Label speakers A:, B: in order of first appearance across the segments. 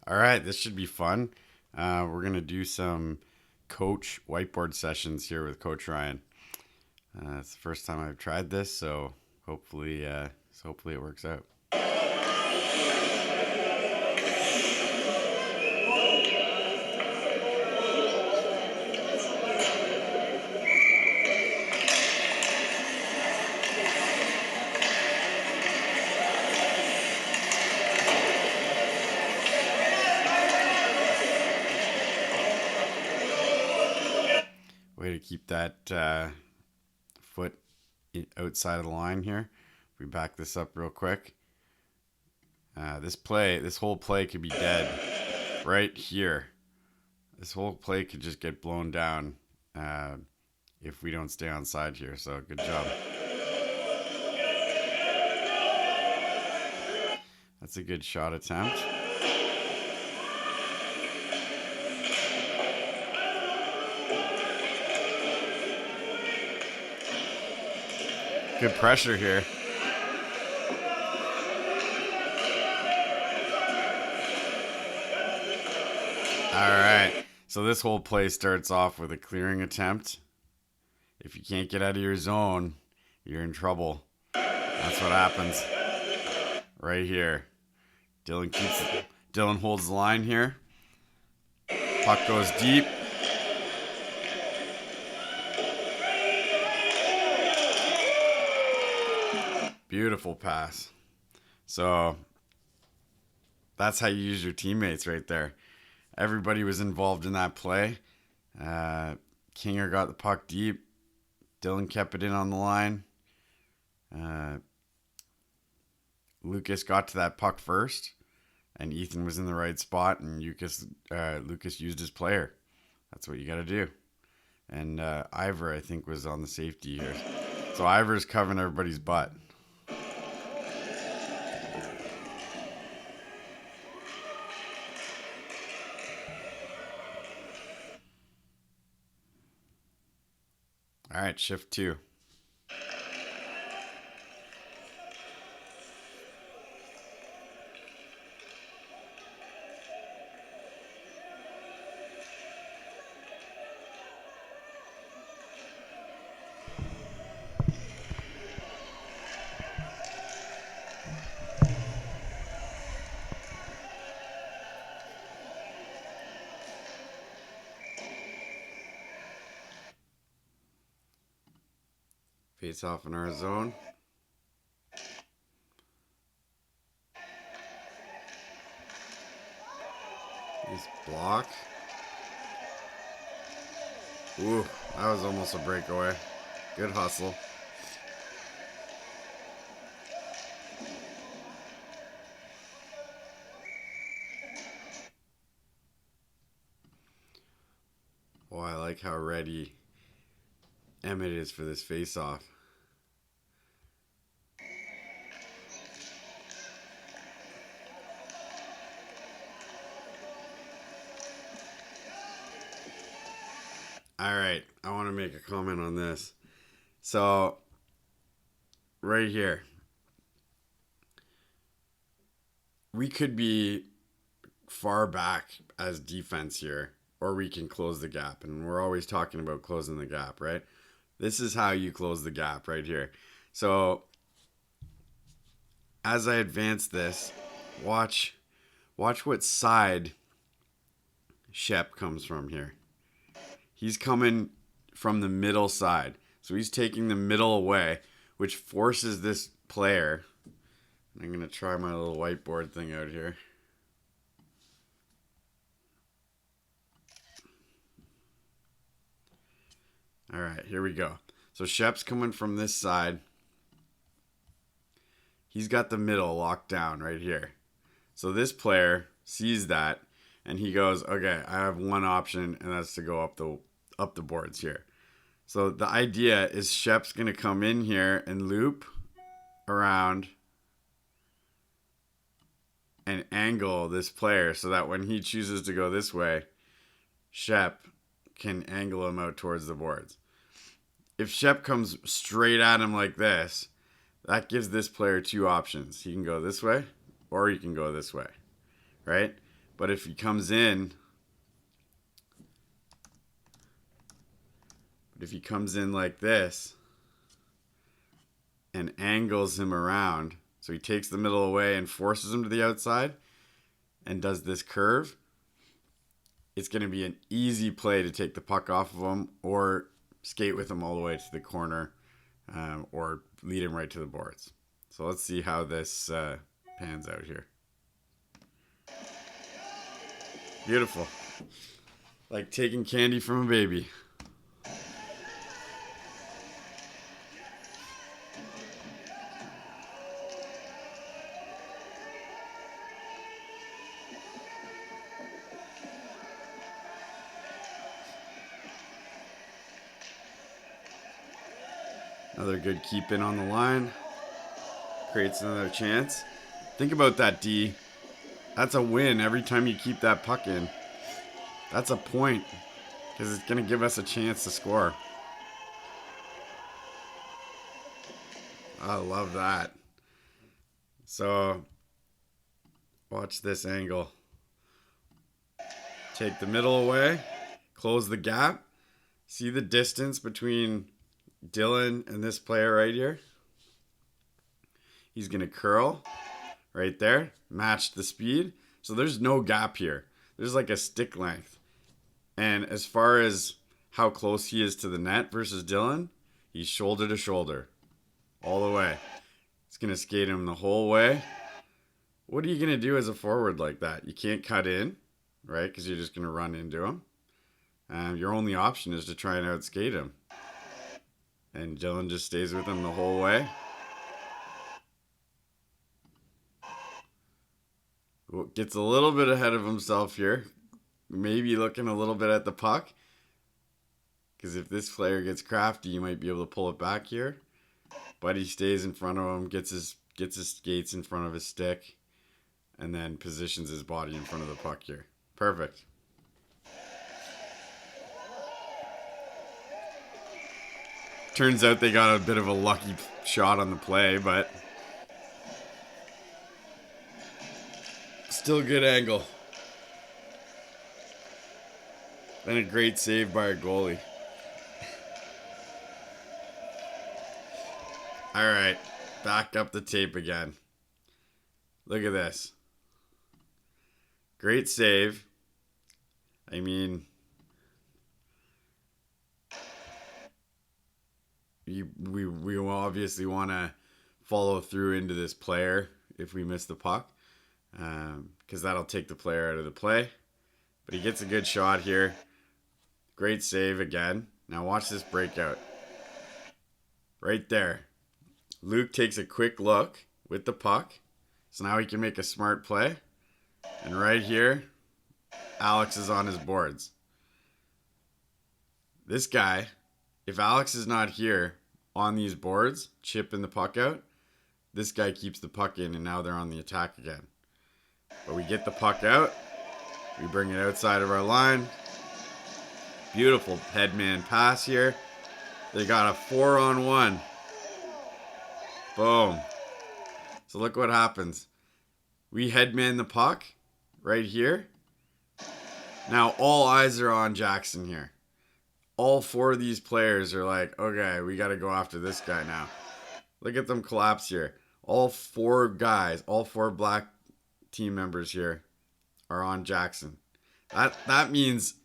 A: All right, this should be fun. We're gonna do some coach whiteboard sessions here with Coach Ryan. It's the first time I've tried this, so hopefully it works out. Way to keep that foot outside of the line here. If we back this up real quick, this whole play could be dead right here. This whole play could just get blown down if we don't stay on side here. So good job. That's a good shot attempt. Good pressure here. All right. So this whole play starts off with a clearing attempt. If you can't get out of your zone, you're in trouble. That's what happens right here. Dylan holds the line here. Puck goes deep. Beautiful pass. So that's how you use your teammates right there. Everybody was involved in that play. Kinger got the puck deep. Dylan kept it in on the line. Lucas got to that puck first, and Ethan was in the right spot, and Lucas used his player. That's what you got to do. And Ivor, I think, was on the safety here. So Ivor's covering everybody's butt. All right, shift 2. Face off in our zone. Nice block. Ooh, that was almost a breakaway. Good hustle. Oh, I like how ready Emmett is for this face-off. All right, I want to make a comment on this. So, right here, we could be far back as defense here, or we can close the gap. And we're always talking about closing the gap, right? This is how you close the gap right here. So, as I advance this, watch what side Shep comes from here. He's coming from the middle side. So he's taking the middle away, which forces this player. I'm going to try my little whiteboard thing out here. All right, here we go. So Shep's coming from this side. He's got the middle locked down right here. So this player sees that and he goes, okay, I have one option, and that's to go up the boards here. So the idea is Shep's going to come in here and loop around and angle this player so that when he chooses to go this way, Shep can angle him out towards the boards. If Shep comes straight at him like this, that gives this player two options. He can go this way or he can go this way, right? But if he comes in like this and angles him around, so he takes the middle away and forces him to the outside and does this curve, it's going to be an easy play to take the puck off of him or skate with him all the way to the corner, or lead him right to the boards. So let's see how this pans out here. Beautiful. Like taking candy from a baby. Another good keep in on the line. Creates another chance. Think about that, D. That's a win every time you keep that puck in. That's a point, because it's going to give us a chance to score. I love that. So, watch this angle. Take the middle away. Close the gap. See the distance between Dylan and this player right here? He's going to curl right there. Match the speed. So there's no gap here. There's like a stick length. And as far as how close he is to the net versus Dylan, he's shoulder to shoulder. All the way. It's going to skate him the whole way. What are you going to do as a forward like that? You can't cut in, right? Because you're just going to run into him. Your only option is to try and outskate him. And Dylan just stays with him the whole way. Gets a little bit ahead of himself here. Maybe looking a little bit at the puck. Because if this player gets crafty, you might be able to pull it back here. But he stays in front of him, gets his skates in front of his stick, and then positions his body in front of the puck here. Perfect. Turns out they got a bit of a lucky shot on the play, but still good angle. And a great save by our goalie. Alright, back up the tape again. Look at this. Great save. I mean, we obviously want to follow through into this player if we miss the puck, because that'll take the player out of the play. But he gets a good shot here. Great save again. Now watch this breakout. Right there. Luke takes a quick look with the puck. So now he can make a smart play. And right here, Alex is on his boards. This guy, if Alex is not here on these boards, chipping the puck out, this guy keeps the puck in, and now they're on the attack again. But we get the puck out. We bring it outside of our line. Beautiful headman pass here. They got a 4-on-1. Boom. So look what happens. We headman the puck right here. Now all eyes are on Jackson here. All four of these players are like, okay, we got to go after this guy now. Look at them collapse here. All four guys, all four black team members here are on Jackson. That means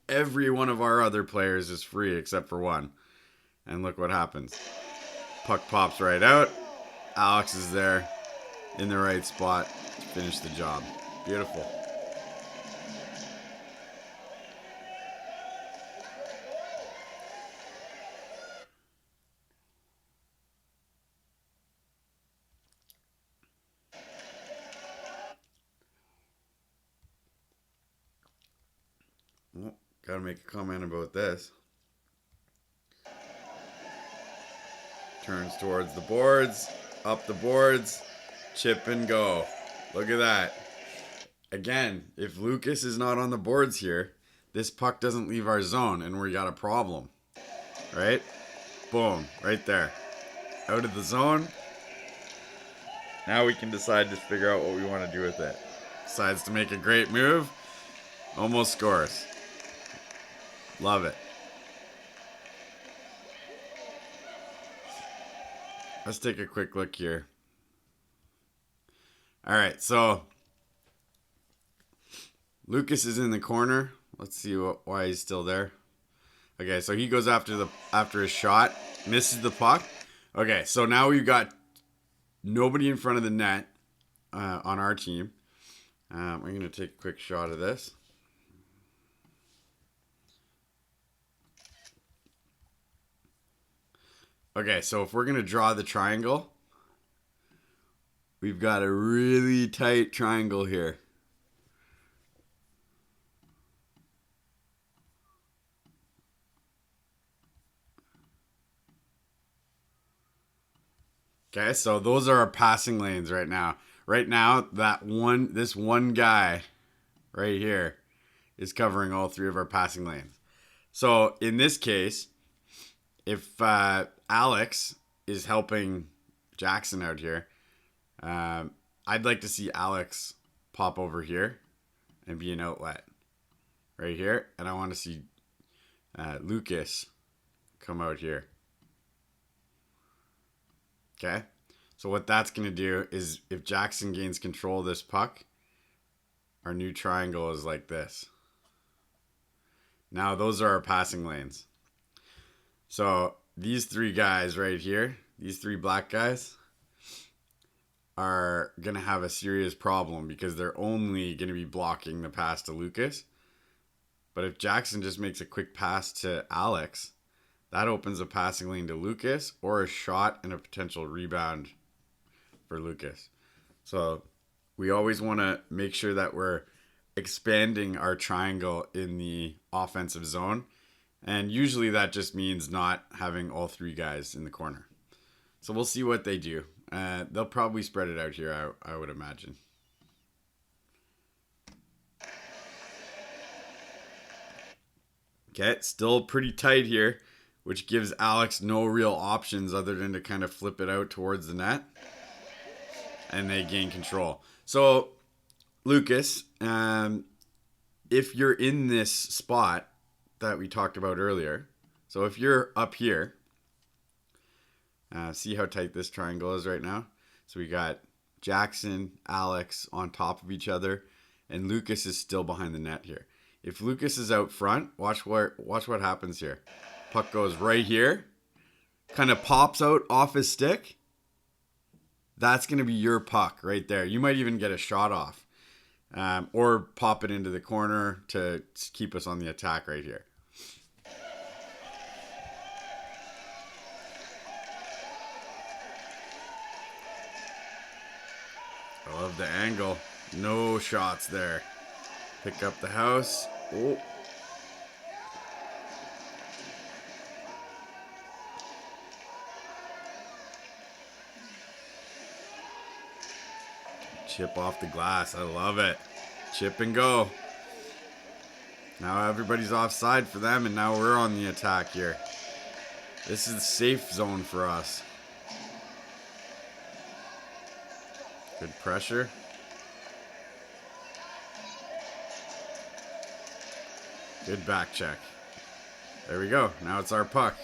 A: every one of our other players is free except for one. And look what happens. Puck pops right out. Alex is there in the right spot to finish the job. Beautiful. Well, gotta make a comment about this. Turns towards the boards, up the boards, chip and go. Look at that. Again, if Lucas is not on the boards here, this puck doesn't leave our zone and we got a problem. Right? Boom, right there. Out of the zone. Now we can decide to figure out what we want to do with it. Decides to make a great move. Almost scores. Love it. Let's take a quick look here. All right, so Lucas is in the corner. Let's see why he's still there. Okay, so he goes after his shot, misses the puck. Okay, so now we've got nobody in front of the net on our team. I'm going to take a quick shot of this. Okay, so if we're going to draw the triangle, we've got a really tight triangle here. Okay, so those are our passing lanes right now. Right now, this one guy right here is covering all three of our passing lanes. So in this case, if Alex is helping Jackson out here, I'd like to see Alex pop over here and be an outlet right here. And I want to see Lucas come out here. Okay, so what that's going to do is if Jackson gains control of this puck, our new triangle is like this. Now those are our passing lanes. So these three guys right here, these three black guys, are going to have a serious problem because they're only going to be blocking the pass to Lucas. But if Jackson just makes a quick pass to Alex, that opens a passing lane to Lucas or a shot and a potential rebound for Lucas. So we always want to make sure that we're expanding our triangle in the offensive zone. And usually that just means not having all three guys in the corner. So we'll see what they do. They'll probably spread it out here, I would imagine. Okay, it's still pretty tight here, which gives Alex no real options other than to kind of flip it out towards the net. And they gain control. So, Lucas, if you're in this spot that we talked about earlier, so if you're up here, see how tight this triangle is right now? So we got Jackson, Alex on top of each other, and Lucas is still behind the net here. If Lucas is out front, watch what happens here. Puck goes right here, kind of pops out off his stick. That's going to be your puck right there. You might even get a shot off, or pop it into the corner to keep us on the attack right here. I love the angle. No shots there. Pick up the house. Oh. Chip off the glass. I love it. Chip and go. Now everybody's offside for them, and now we're on the attack here. This is the safe zone for us. Good pressure. Good back check. There we go. Now it's our puck.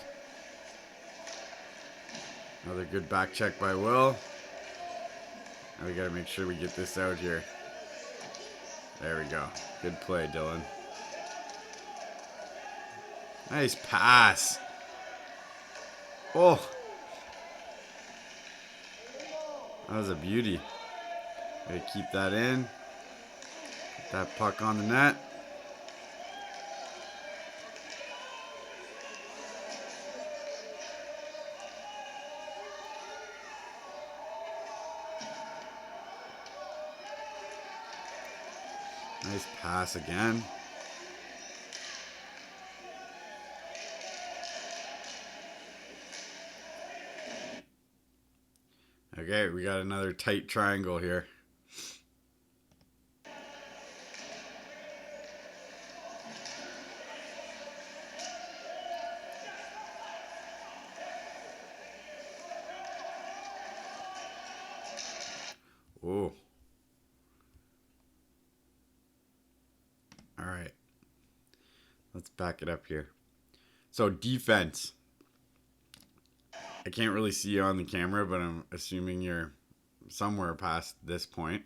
A: Another good back check by Will. Now we got to make sure we get this out here. There we go. Good play, Dylan. Nice pass. Oh. That was a beauty. Gotta keep that in. Put that puck on the net. Nice pass again. Okay, we got another tight triangle here. Oh. All right. Let's back it up here. So defense. I can't really see you on the camera, but I'm assuming you're somewhere past this point.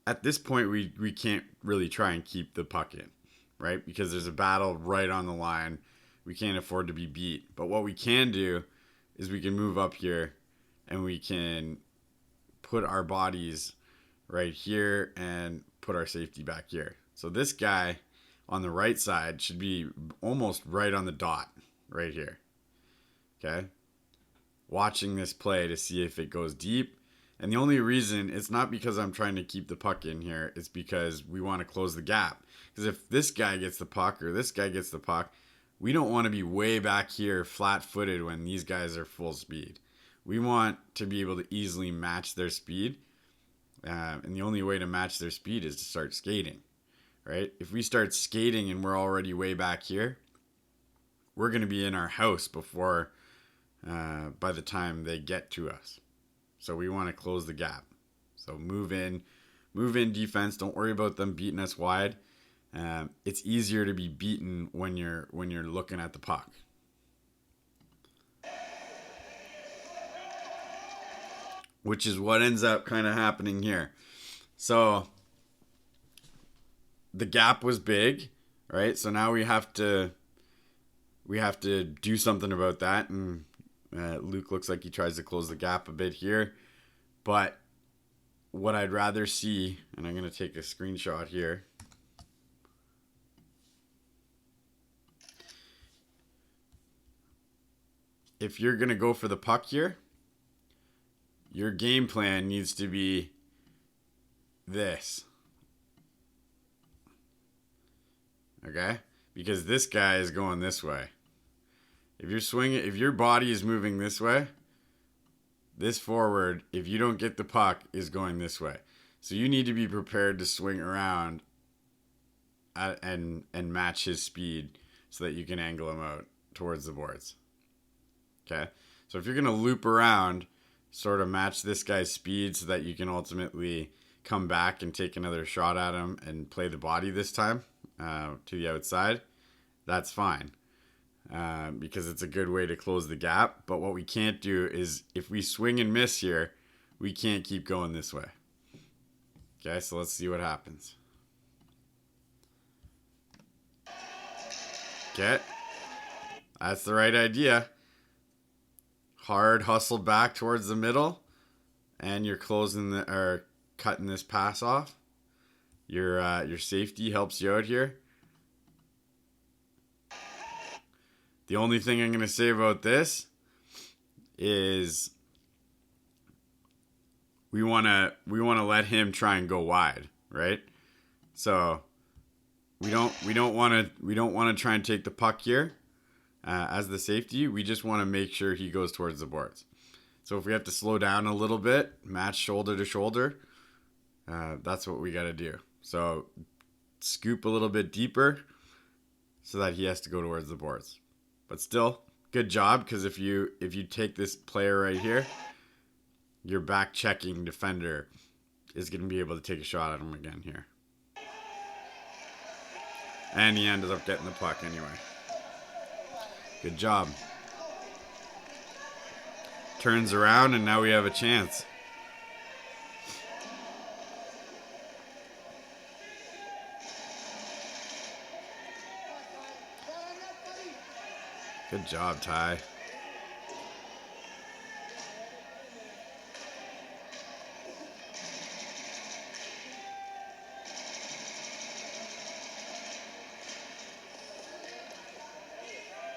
A: At this point, we can't really try and keep the puck in, right? Because there's a battle right on the line. We can't afford to be beat. But what we can do is we can move up here and we can put our bodies right here and put our safety back here. So this guy on the right side should be almost right on the dot right here. Okay? Watching this play to see if it goes deep. And the only reason, it's not because I'm trying to keep the puck in here, it's because we want to close the gap. Because if this guy gets the puck or this guy gets the puck, we don't want to be way back here flat-footed when these guys are full speed. We want to be able to easily match their speed. And the only way to match their speed is to start skating, right? If we start skating and we're already way back here, we're going to be in our house before, by the time they get to us. So we want to close the gap. So move in defense. Don't worry about them beating us wide. It's easier to be beaten when you're looking at the puck. Which is what ends up kind of happening here. So the gap was big, right? So now we have to do something about that. And Luke looks like he tries to close the gap a bit here. But what I'd rather see, and I'm going to take a screenshot here. If you're going to go for the puck here, your game plan needs to be this. Okay? Because this guy is going this way. If you're swinging, if your body is moving this way, this forward, if you don't get the puck, is going this way. So you need to be prepared to swing around and match his speed so that you can angle him out towards the boards. Okay? So if you're going to loop around, sort of match this guy's speed so that you can ultimately come back and take another shot at him and play the body this time to the outside, that's fine. Because it's a good way to close the gap. But what we can't do is, if we swing and miss here, we can't keep going this way. Okay, so let's see what happens. Okay, that's the right idea. Hard hustle back towards the middle, and you're cutting this pass off. Your safety helps you out here. The only thing I'm going to say about this is we want to let him try and go wide, right? So we don't want to try and take the puck here as the safety. We just want to make sure he goes towards the boards. So if we have to slow down a little bit, match shoulder to shoulder, that's what we got to do. So scoop a little bit deeper so that he has to go towards the boards. But still, good job, because if you take this player right here, your back checking defender is going to be able to take a shot at him again here. And he ended up getting the puck anyway. Good job. Turns around, and now we have a chance. Good job, Ty.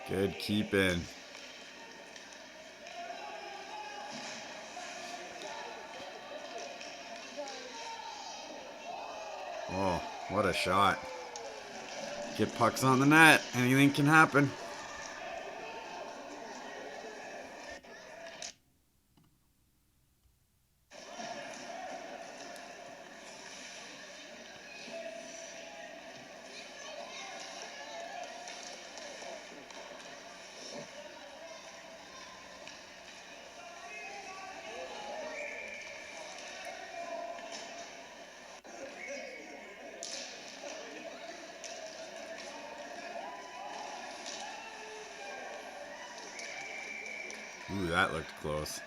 A: Good keeping. Oh, what a shot. Get pucks on the net. Anything can happen. Ooh, that looked close.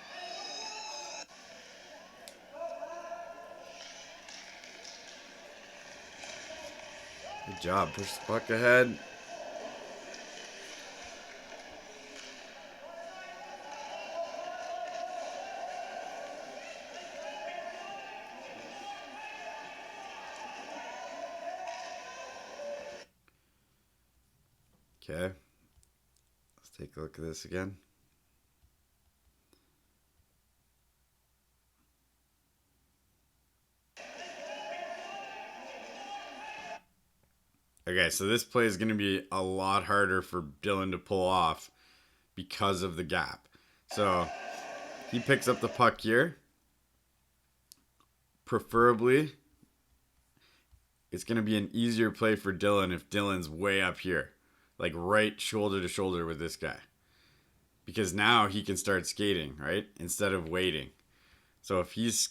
A: Good job. Push the puck ahead. Okay. Let's take a look at this again. Okay, so this play is going to be a lot harder for Dylan to pull off because of the gap. So he picks up the puck here. Preferably, it's going to be an easier play for Dylan if Dylan's way up here, like right shoulder to shoulder with this guy. Because now he can start skating, right? Instead of waiting. So if he's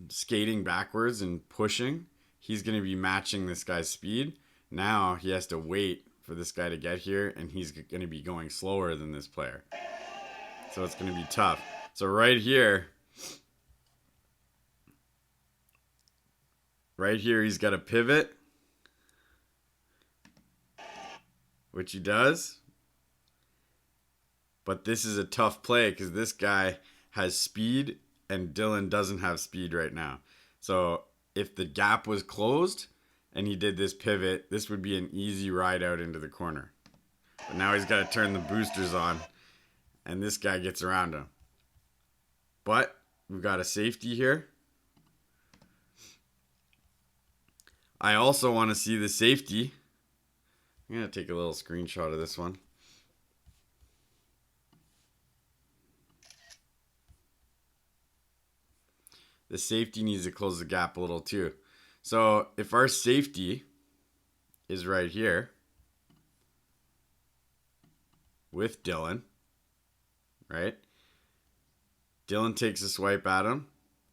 A: skating backwards and pushing, he's going to be matching this guy's speed. Now he has to wait for this guy to get here, and he's going to be going slower than this player. So it's going to be tough. So right here, he's got a pivot, which he does. But this is a tough play because this guy has speed and Dylan doesn't have speed right now. So if the gap was closed and he did this pivot, this would be an easy ride out into the corner. But now he's got to turn the boosters on and this guy gets around him. But we've got a safety here. I also want to see the safety. I'm going to take a little screenshot of this one. The safety needs to close the gap a little too. So if our safety is right here with Dylan, right? Dylan takes a swipe at him,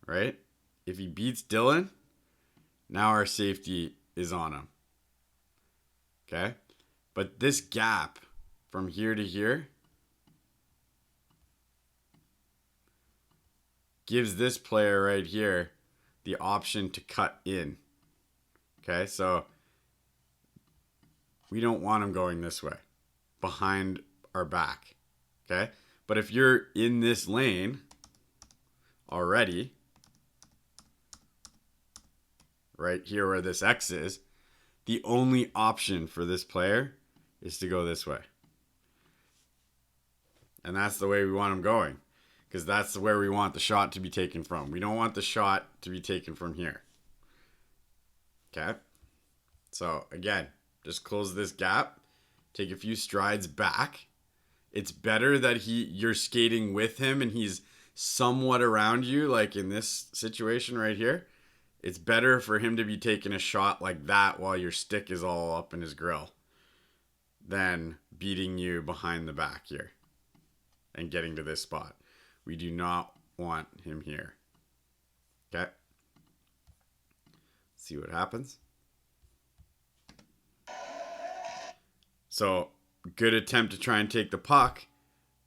A: right? If he beats Dylan, now our safety is on him. Okay? But this gap from here to here gives this player right here the option to cut in. Okay, so we don't want him going this way, behind our back. Okay, but if you're in this lane already, right here where this X is, the only option for this player is to go this way. And that's the way we want him going. Because that's where we want the shot to be taken from. We don't want the shot to be taken from here. Okay? So, again, just close this gap. Take a few strides back. It's better that you're skating with him and he's somewhat around you, like in this situation right here. It's better for him to be taking a shot like that while your stick is all up in his grill than beating you behind the back here and getting to this spot. We do not want him here. Okay. See what happens. So, good attempt to try and take the puck.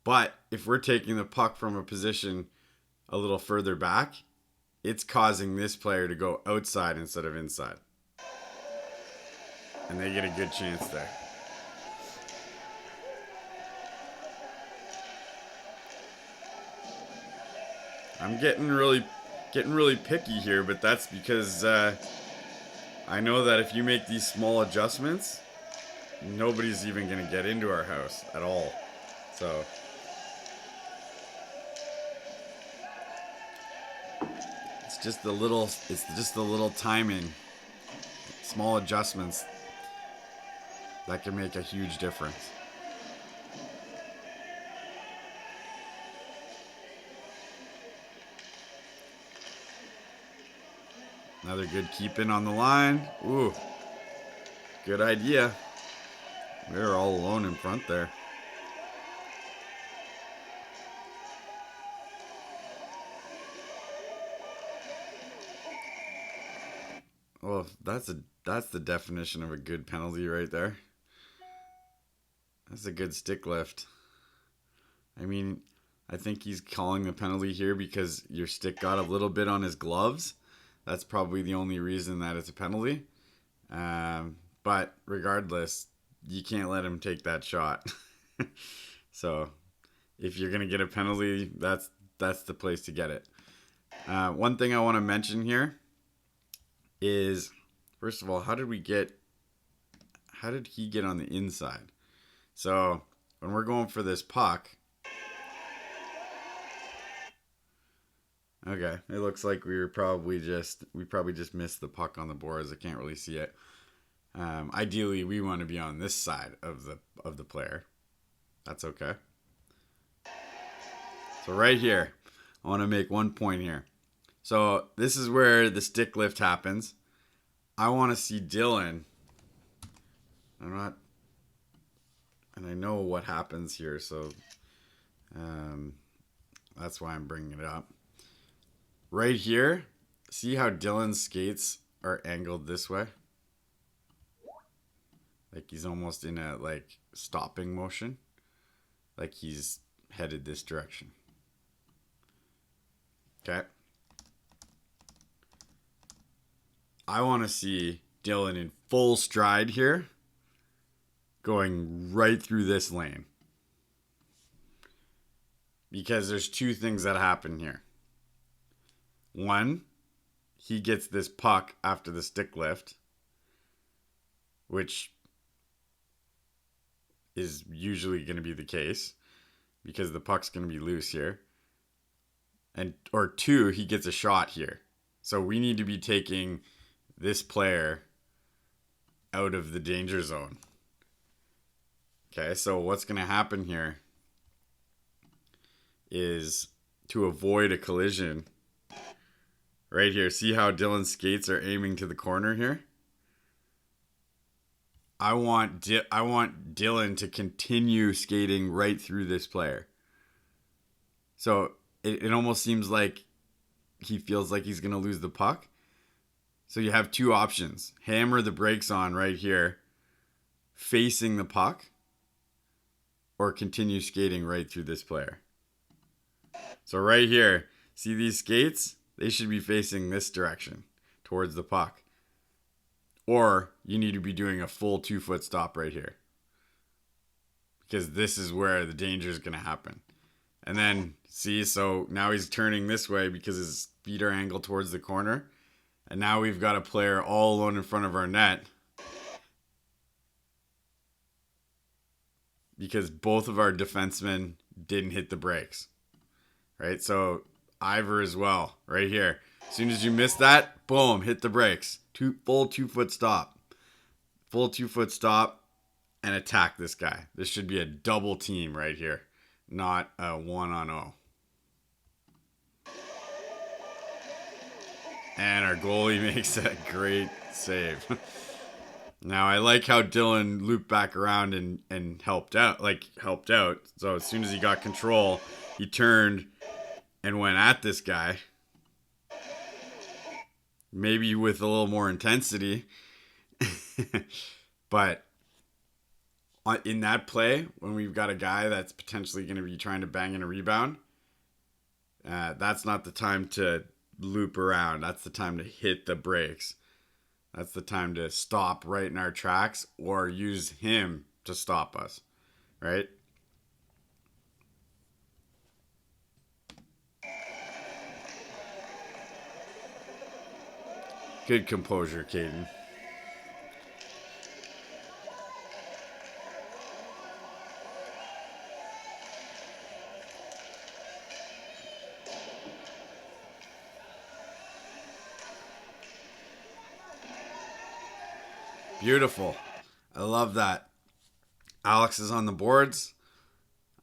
A: But if we're taking the puck from a position a little further back, it's causing this player to go outside instead of inside. And they get a good chance there. I'm getting really picky here, but that's because I know that if you make these small adjustments, nobody's even going to get into our house at all. So it's just the little timing, small adjustments that can make a huge difference. Another good keep in on the line. Ooh, good idea. We were all alone in front there. Well, that's the definition of a good penalty right there. That's a good stick lift. I mean, I think he's calling the penalty here because your stick got a little bit on his gloves. That's probably the only reason that it's a penalty. But regardless, you can't let him take that shot. So if you're gonna get a penalty, that's the place to get it. One thing I want to mention here is, first of all, how did he get on the inside? So when we're going for this puck, okay, it looks like we probably just missed the puck on the boards. I can't really see it. Ideally, we want to be on this side of the player. That's okay. So right here, I want to make one point here. So this is where the stick lift happens. I want to see Dylan. And I know what happens here, so that's why I'm bringing it up. Right here, see how Dylan's skates are angled this way? Like he's almost in a stopping motion. Like he's headed this direction. Okay. I want to see Dylan in full stride here, going right through this lane. Because there's two things that happen here. One, he gets this puck after the stick lift, which is usually going to be the case because the puck's going to be loose here. Or two, he gets a shot here. So we need to be taking this player out of the danger zone. Okay, so what's going to happen here is, to avoid a collision, right here, see how Dylan's skates are aiming to the corner here? I want Dylan to continue skating right through this player. So it almost seems like he feels like he's going to lose the puck. So you have two options. Hammer the brakes on right here, facing the puck, or continue skating right through this player. So right here, see these skates? They should be facing this direction, towards the puck. Or you need to be doing a full 2-foot stop right here, because this is where the danger is going to happen. And then, see, so now he's turning this way because his feet are angled towards the corner. And now we've got a player all alone in front of our net, because both of our defensemen didn't hit the brakes. Right? So Ivor as well, right here. As soon as you miss that, boom, hit the brakes. Full 2-foot stop. Full 2-foot stop and attack this guy. This should be a double team right here, not a 1-on-0. And our goalie makes a great save. Now I like how Dylan looped back around and helped out. So as soon as he got control, he turned and went at this guy. Maybe with a little more intensity. But in that play, when we've got a guy that's potentially going to be trying to bang in a rebound, that's not the time to loop around. That's the time to hit the brakes. That's the time to stop right in our tracks or use him to stop us, right? Good composure, Caden. Beautiful. I love that. Alex is on the boards.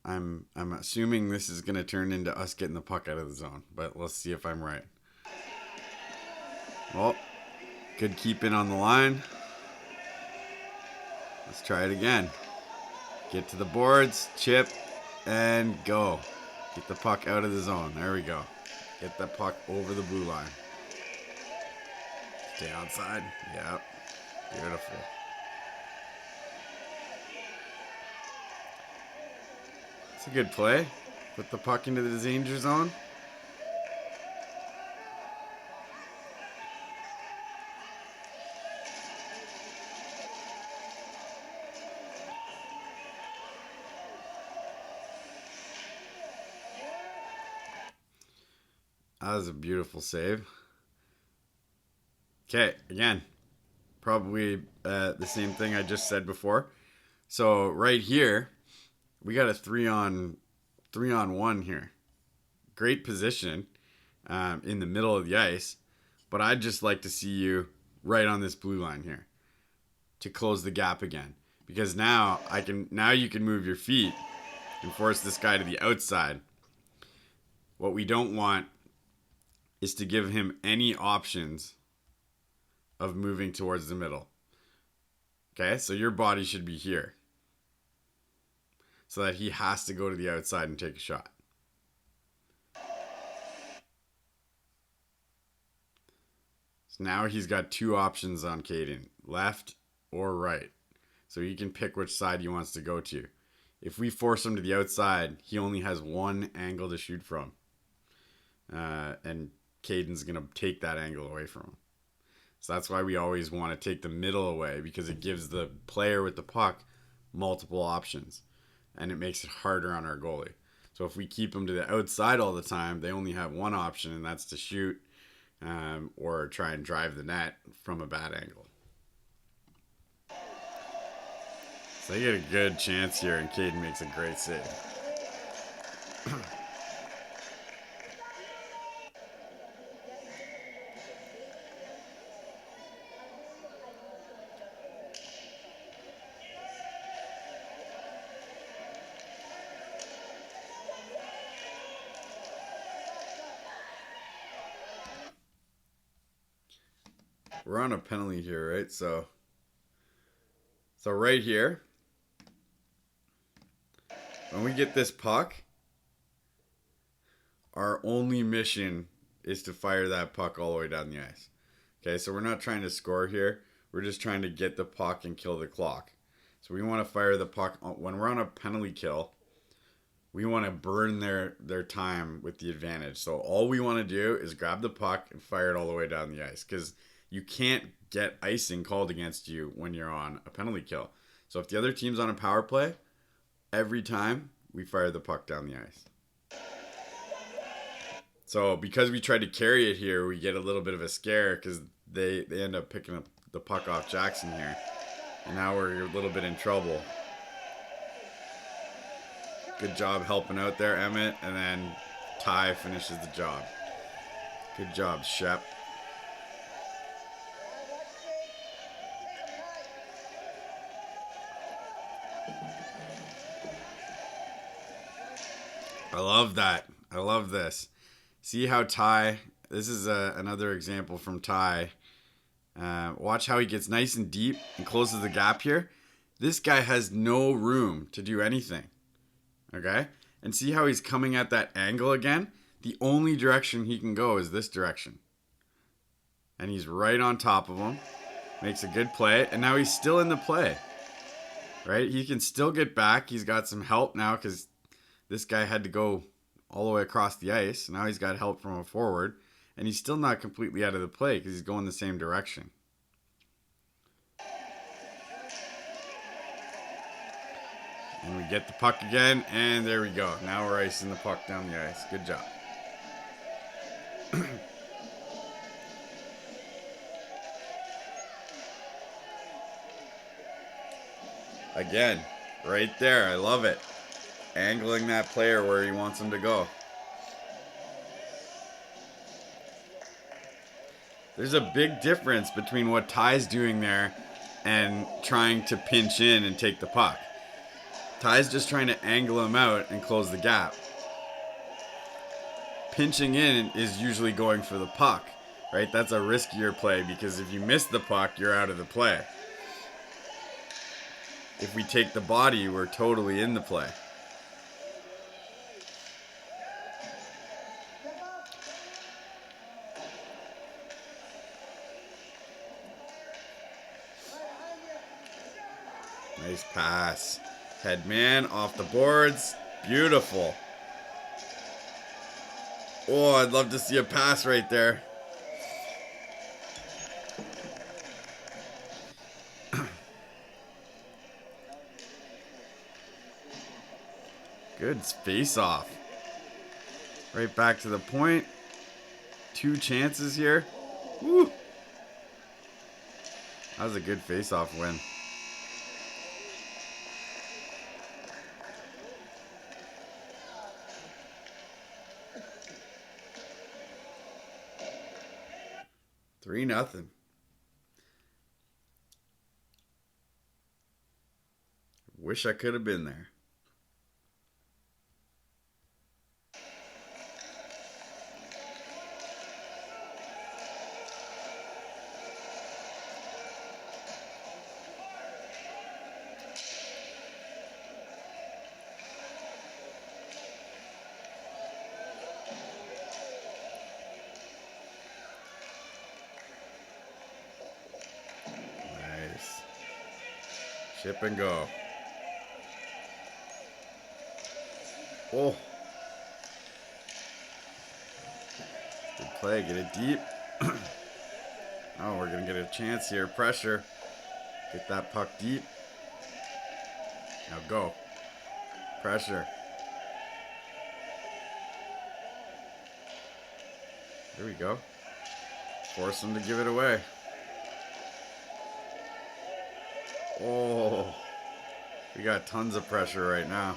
A: I'm assuming this is going to turn into us getting the puck out of the zone, but let's see if I'm right. Well, good keeping on the line. Let's try it again. Get to the boards, chip, and go. Get the puck out of the zone. There we go. Get the puck over the blue line. Stay outside. Yep. Beautiful. It's a good play. I Put the puck into the danger zone. That was a beautiful save. Okay, again, probably the same thing I just said before. So right here, we got a 3-on-1 here. Great position in the middle of the ice, but I'd just like to see you right on this blue line here to close the gap again, because now you can move your feet and force this guy to the outside. What we don't want is to give him any options of moving towards the middle. Okay, so your body should be here so that he has to go to the outside and take a shot. So now he's got two options on Caden, left or right. So he can pick which side he wants to go to. If we force him to the outside, he only has one angle to shoot from. And Caden's going to take that angle away from him. So that's why we always want to take the middle away, because it gives the player with the puck multiple options. And it makes it harder on our goalie. So if we keep them to the outside all the time, they only have one option, and that's to shoot or try and drive the net from a bad angle. So they get a good chance here, and Caden makes a great save. We're on a penalty here, right? So right here, when we get this puck, our only mission is to fire that puck all the way down the ice. Okay, so we're not trying to score here. We're just trying to get the puck and kill the clock. So we want to fire the puck. When we're on a penalty kill, we want to burn their time with the advantage. So all we want to do is grab the puck and fire it all the way down the ice, because you can't get icing called against you when you're on a penalty kill. So if the other team's on a power play, every time we fire the puck down the ice. So because we tried to carry it here, we get a little bit of a scare, because they end up picking up the puck off Jackson here. And now we're a little bit in trouble. Good job helping out there, Emmett. And then Ty finishes the job. Good job, Shep. I love that. I love this. See how Ty, this is another example from Ty. Watch how he gets nice and deep and closes the gap here. This guy has no room to do anything. Okay? And see how he's coming at that angle again? The only direction he can go is this direction. And he's right on top of him. Makes a good play. And now he's still in the play. Right? He can still get back. He's got some help now, because this guy had to go all the way across the ice. Now he's got help from a forward. And he's still not completely out of the play, because he's going the same direction. And we get the puck again. And there we go. Now we're icing the puck down the ice. Good job. Again, right there. I love it. Angling that player where he wants him to go. There's a big difference between what Ty's doing there and trying to pinch in and take the puck. Ty's just trying to angle him out and close the gap. Pinching in is usually going for the puck, right? That's a riskier play, because if you miss the puck, you're out of the play. If we take the body, we're totally in the play. Nice pass. Head man off the boards. Beautiful. Oh, I'd love to see a pass right there. Good face off. Right back to the point. 2 chances here. Woo! That was a good face off win. Three nothing. Wish I could have been there. Nice. Chip and go. Oh. Good play. Get it deep. Oh, we're going to get a chance here. Pressure. Get that puck deep. Now go. Pressure. There we go. Force them to give it away. Oh. We got tons of pressure right now.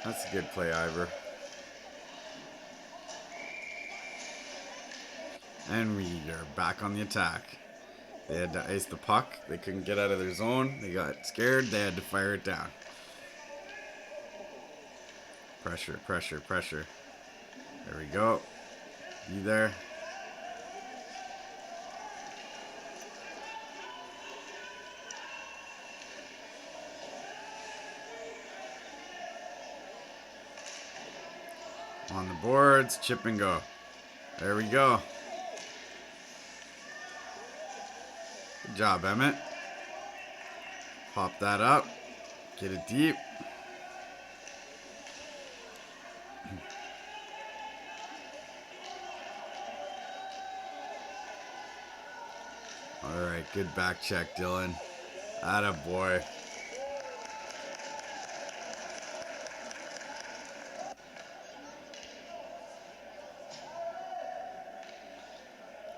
A: That's a good play, Ivor. And we are back on the attack. They had to ice the puck. They couldn't get out of their zone. They got scared. They had to fire it down. Pressure, pressure, pressure. There we go. Be there. On the boards, chip and go. There we go. Good job, Emmett. Pop that up. Get it deep. All right, good back check, Dylan. Atta boy.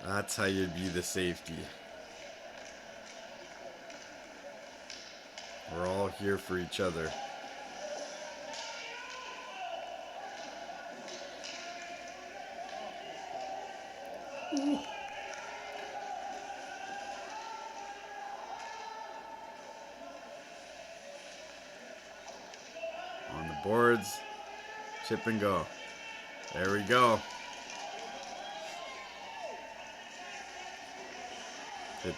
A: That's how you be the safety. We're all here for each other. Ooh. On the boards, chip and go. There we go. Good.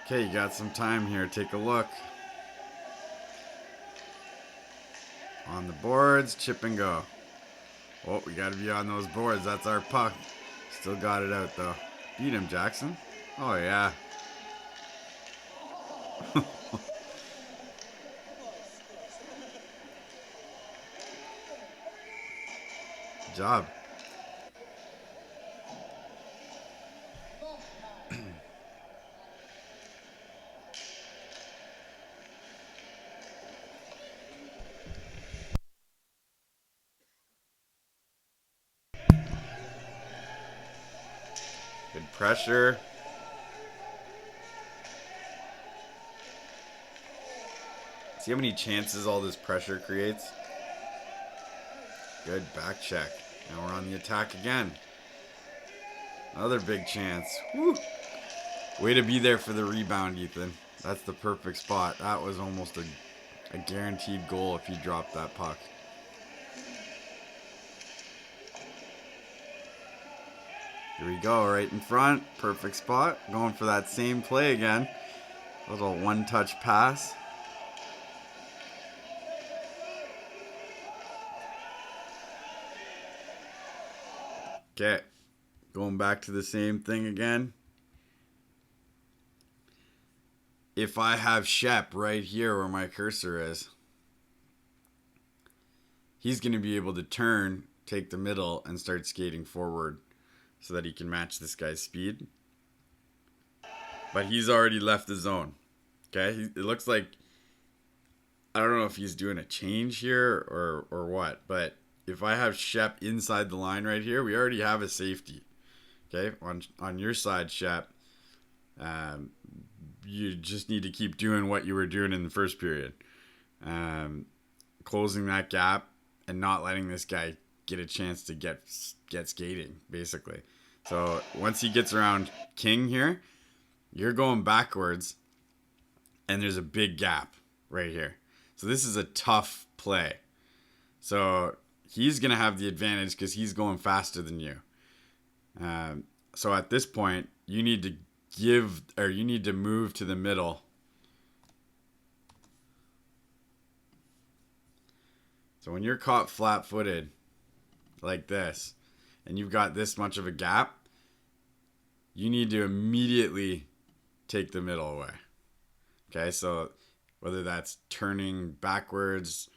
A: Okay, you got some time here. Take a look. On the boards, chip and go. Oh, we got to be on those boards. That's our puck. Still got it out, though. Beat him, Jackson. Oh, yeah. Good job. Good pressure. See how many chances all this pressure creates? Good back check. Now we're on the attack again. Another big chance. Woo. Way to be there for the rebound, Ethan. That's the perfect spot. That was almost a guaranteed goal if he dropped that puck. Here we go, right in front. Perfect spot. Going for that same play again. Little one-touch pass. Okay, going back to the same thing again. If I have Shep right here where my cursor is, he's going to be able to turn, take the middle, and start skating forward so that he can match this guy's speed. But he's already left the zone. Okay, it looks like, I don't know if he's doing a change here or what, but if I have Shep inside the line right here, we already have a safety. Okay, on your side, Shep, you just need to keep doing what you were doing in the first period. Closing that gap and not letting this guy get a chance to get skating, basically. So once he gets around King here, you're going backwards, and there's a big gap right here. So this is a tough play. So he's going to have the advantage because he's going faster than you. So at this point, you need to move to the middle. So when you're caught flat-footed like this, and you've got this much of a gap, you need to immediately take the middle away. Okay, so whether that's turning backwards,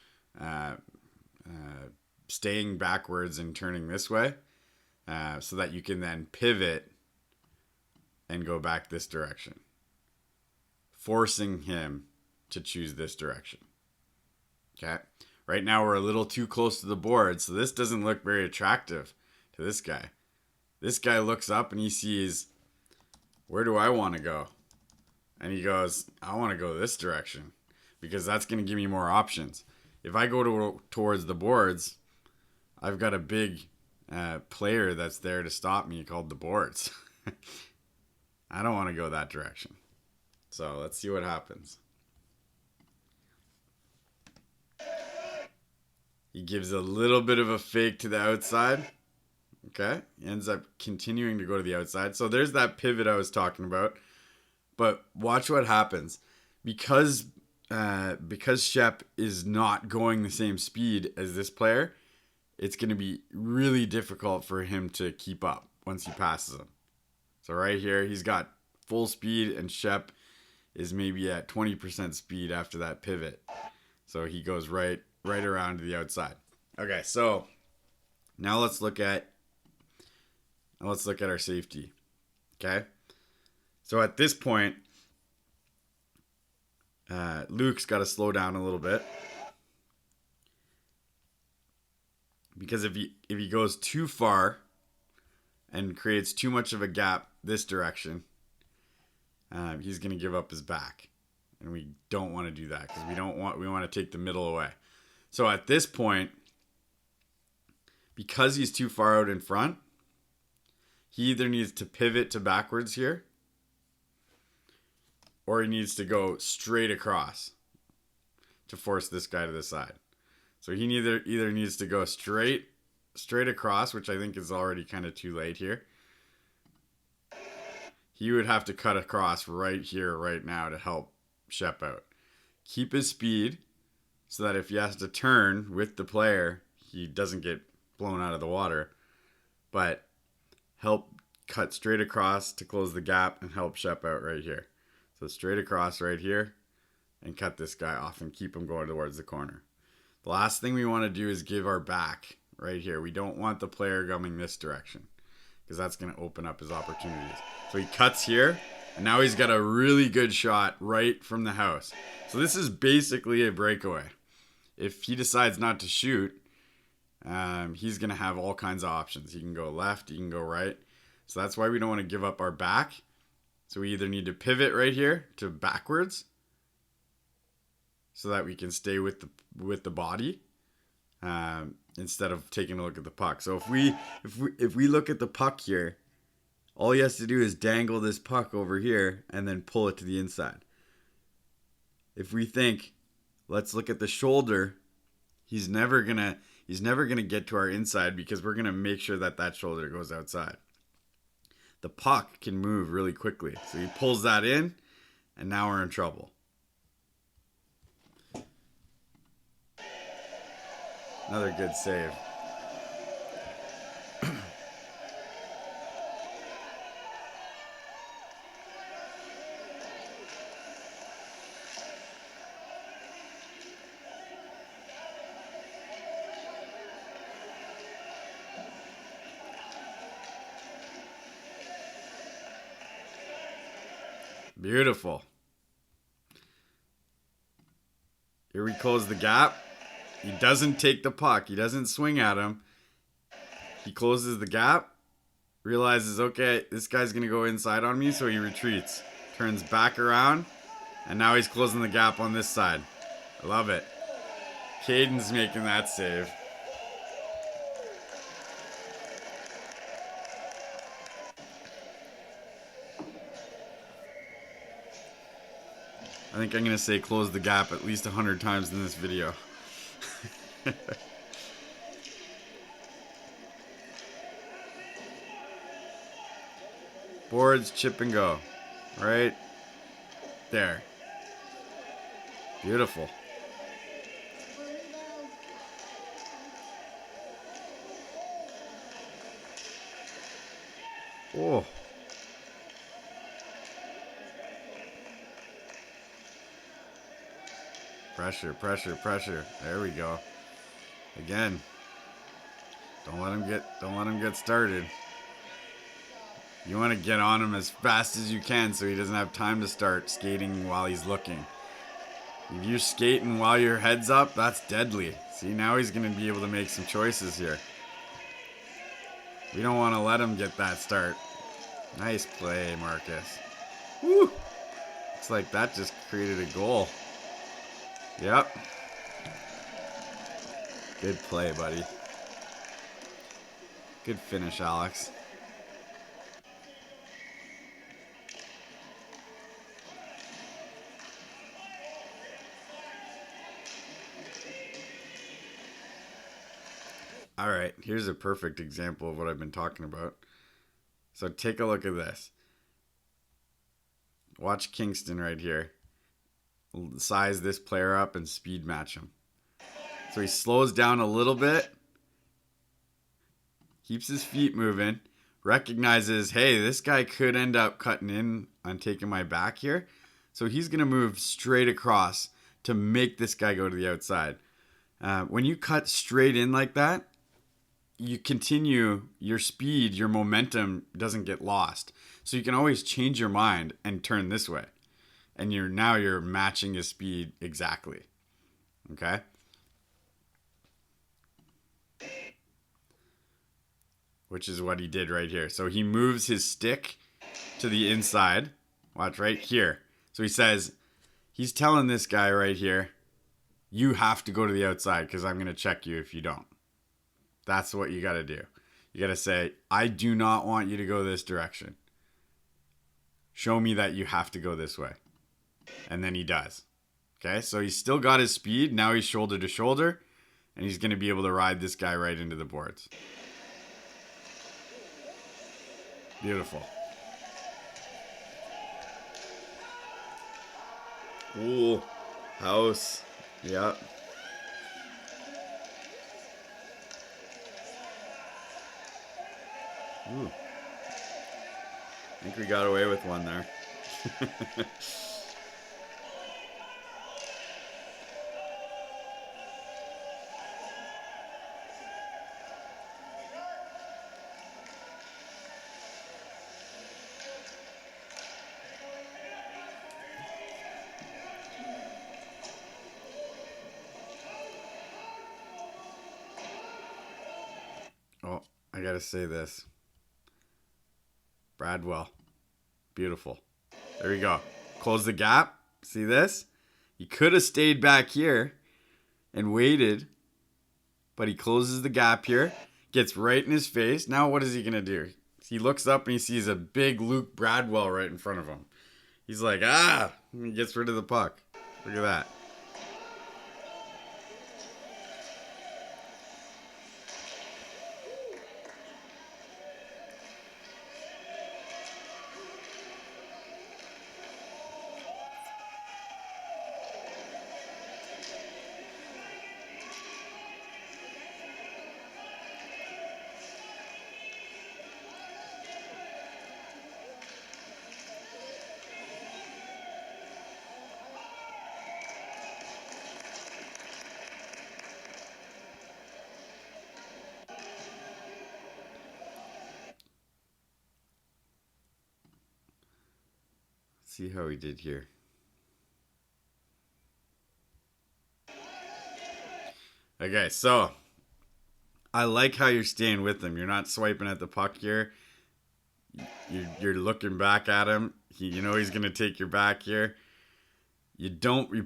A: staying backwards and turning this way, so that you can then pivot and go back this direction, forcing him to choose this direction. Okay, right now we're a little too close to the board, so this doesn't look very attractive to this guy. This guy looks up and he sees, where do I want to go? And he goes, I want to go this direction because that's going to give me more options. If I go towards the boards, I've got a big player that's there to stop me called the boards. I don't want to go that direction. So let's see what happens. He gives a little bit of a fake to the outside. Okay. He ends up continuing to go to the outside. So there's that pivot I was talking about. But watch what happens. Because Shep is not going the same speed as this player, it's going to be really difficult for him to keep up once he passes him. So right here, he's got full speed, and Shep is maybe at 20% speed after that pivot. So he goes right around to the outside. Okay, so now let's look at our safety. Okay, so at this point, Luke's got to slow down a little bit, because if he goes too far and creates too much of a gap this direction, he's going to give up his back, and we don't want to do that because we want to take the middle away. So at this point, because he's too far out in front, he either needs to pivot to backwards here, or he needs to go straight across to force this guy to the side. So he either needs to go straight across, which I think is already kind of too late here. He would have to cut across right here, right now, to help Shep out. Keep his speed so that if he has to turn with the player, he doesn't get blown out of the water. But help cut straight across to close the gap and help Shep out right here. So straight across right here and cut this guy off and keep him going towards the corner. The last thing we want to do is give our back right here. We don't want the player coming this direction because that's going to open up his opportunities. So he cuts here, and now he's got a really good shot right from the house. So this is basically a breakaway. If he decides not to shoot, he's going to have all kinds of options. He can go left, he can go right. So that's why we don't want to give up our back. So we either need to pivot right here to backwards so that we can stay with the body instead of taking a look at the puck. So if we look at the puck here, all he has to do is dangle this puck over here and then pull it to the inside. If we think, let's look at the shoulder, he's never gonna get to our inside because we're gonna make sure that shoulder goes outside. The puck can move really quickly. So he pulls that in, and now we're in trouble. Another good save. Beautiful. Here we close the gap. He doesn't take the puck. He doesn't swing at him. He closes the gap. Realizes, okay, this guy's going to go inside on me, so he retreats. Turns back around. And now he's closing the gap on this side. I love it. Caden's making that save. I think I'm going to say close the gap at least 100 times in this video. Boards, chip and go. Right there. Beautiful. Oh. Pressure, pressure, pressure. There we go. Again. Don't let him get started. You want to get on him as fast as you can so he doesn't have time to start skating while he's looking. If you're skating while your head's up, that's deadly. See, now he's going to be able to make some choices here. We don't want to let him get that start. Nice play, Marcus. Woo! Looks like that just created a goal. Yep. Good play, buddy. Good finish, Alex. All right, here's a perfect example of what I've been talking about. So take a look at this. Watch Kingston right here. Size this player up and speed match him. So he slows down a little bit, keeps his feet moving, recognizes, hey, this guy could end up cutting in on taking my back here. So he's going to move straight across to make this guy go to the outside. When you cut straight in like that, you continue your speed, your momentum doesn't get lost. So you can always change your mind and turn this way. And now you're matching his speed exactly. Okay? Which is what he did right here. So he moves his stick to the inside. Watch right here. So he says, he's telling this guy right here, you have to go to the outside because I'm going to check you if you don't. That's what you got to do. You got to say, I do not want you to go this direction. Show me that you have to go this way. And then he does. Okay, so he's still got his speed. Now he's shoulder to shoulder. And he's going to be able to ride this guy right into the boards. Beautiful. Ooh, house. Yep. Ooh. I think we got away with one there. Oh, I gotta say this. Bradwell. Beautiful. There we go. Close the gap. See this? He could have stayed back here and waited, but he closes the gap here, gets right in his face. Now what is he going to do? He looks up and he sees a big Luke Bradwell right in front of him. He's like, ah! And he gets rid of the puck. Look at that. see how he did here. Okay, so I like how you're staying with him. You're not swiping at the puck here. You're looking back at him. You know he's gonna take your back here. You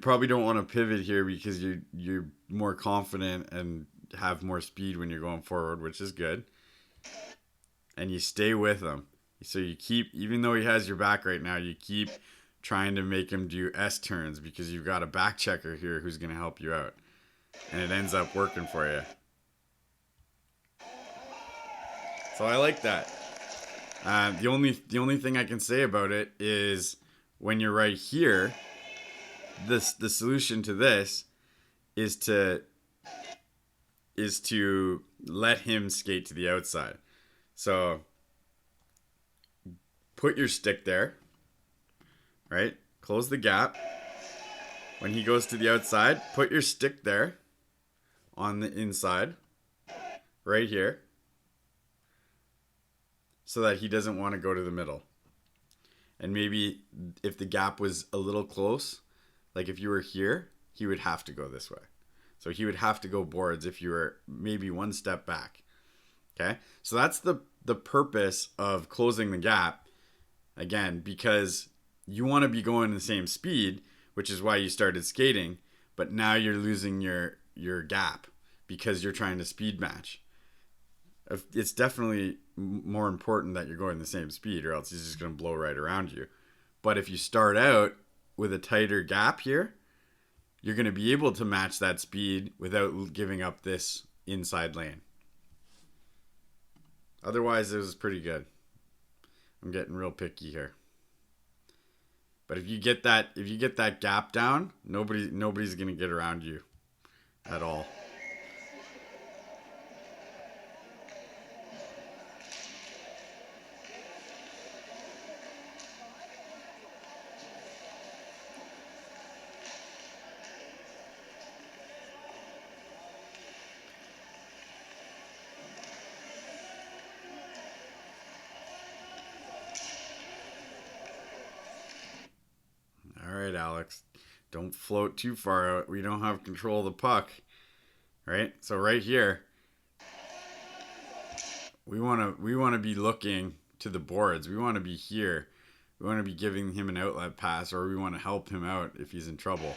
A: probably don't want to pivot here because you're more confident and have more speed when you're going forward, which is good. And you stay with him. So you keep, even though he has your back right now, you keep trying to make him do S turns because you've got a back checker here who's going to help you out. And it ends up working for you. So I like that. The only thing I can say about it is when you're right here, the solution to this is to let him skate to the outside. So put your stick there, right? Close the gap. When he goes to the outside, put your stick there on the inside, right here, so that he doesn't want to go to the middle. And maybe if the gap was a little close, like if you were here, he would have to go this way. So he would have to go boards if you were maybe one step back. Okay? So that's the purpose of closing the gap, again, because you want to be going the same speed, which is why you started skating, but now you're losing your gap because you're trying to speed match. It's definitely more important that you're going the same speed, or else he's just going to blow right around you. But if you start out with a tighter gap here, you're going to be able to match that speed without giving up this inside lane. Otherwise, it was pretty good. I'm getting real picky here. But if you get that gap down, nobody's going to get around you at all. Alex, don't float too far out. We don't have control of the puck, right? So right here, we want to be looking to the boards. We want to be here. We want to be giving him an outlet pass, or we want to help him out if he's in trouble.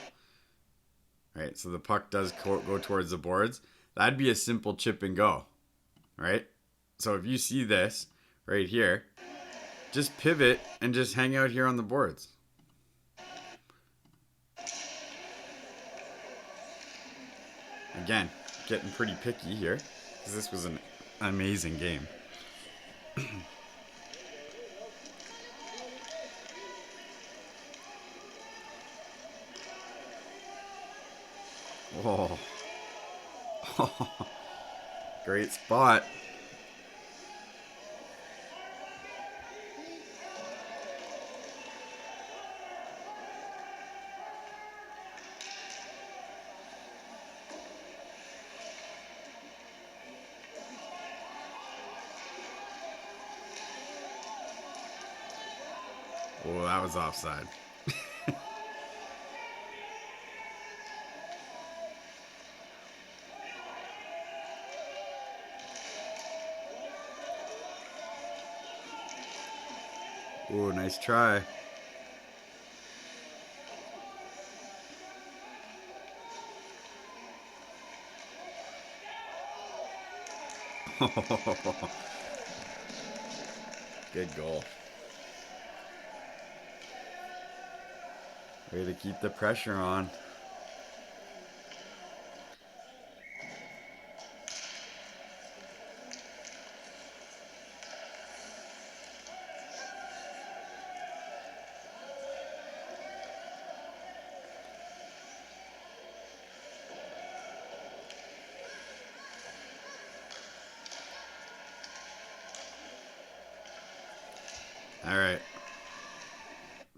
A: Right? So the puck does go towards the boards. That'd be a simple chip and go, right? So if you see this right here, just pivot and just hang out here on the boards. Again, getting pretty picky here because this was an amazing game. Whoa. Great spot. Oh, that was offside. Oh, nice try. Good goal. Way to keep the pressure on. All right.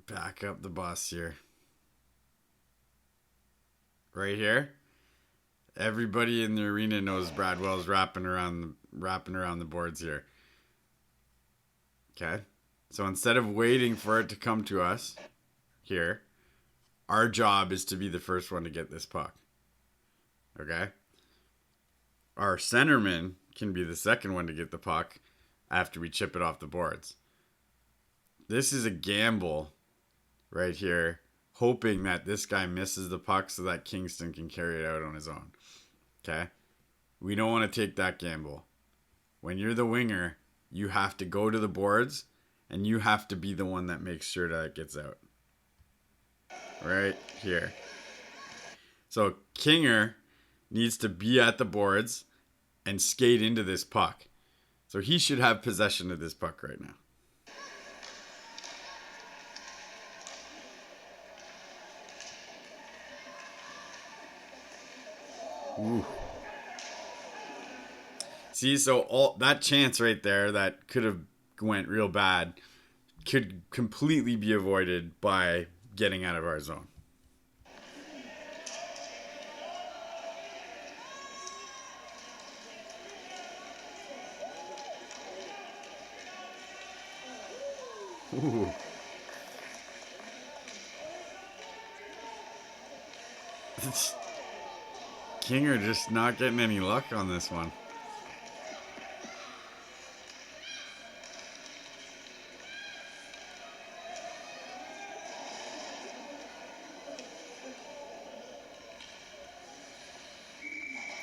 A: Back up the bus here. Right here. Everybody in the arena knows Bradwell's wrapping around the boards here. Okay? So instead of waiting for it to come to us, here, our job is to be the first one to get this puck. Okay? Our centerman can be the second one to get the puck after we chip it off the boards. This is a gamble right here, hoping that this guy misses the puck so that Kingston can carry it out on his own. Okay? We don't want to take that gamble. When you're the winger, you have to go to the boards and you have to be the one that makes sure that it gets out. Right here. So Kinger needs to be at the boards and skate into this puck. So he should have possession of this puck right now. Ooh. See, so all that chance right there that could have went real bad could completely be avoided by getting out of our zone. Ooh. Kinger just not getting any luck on this one.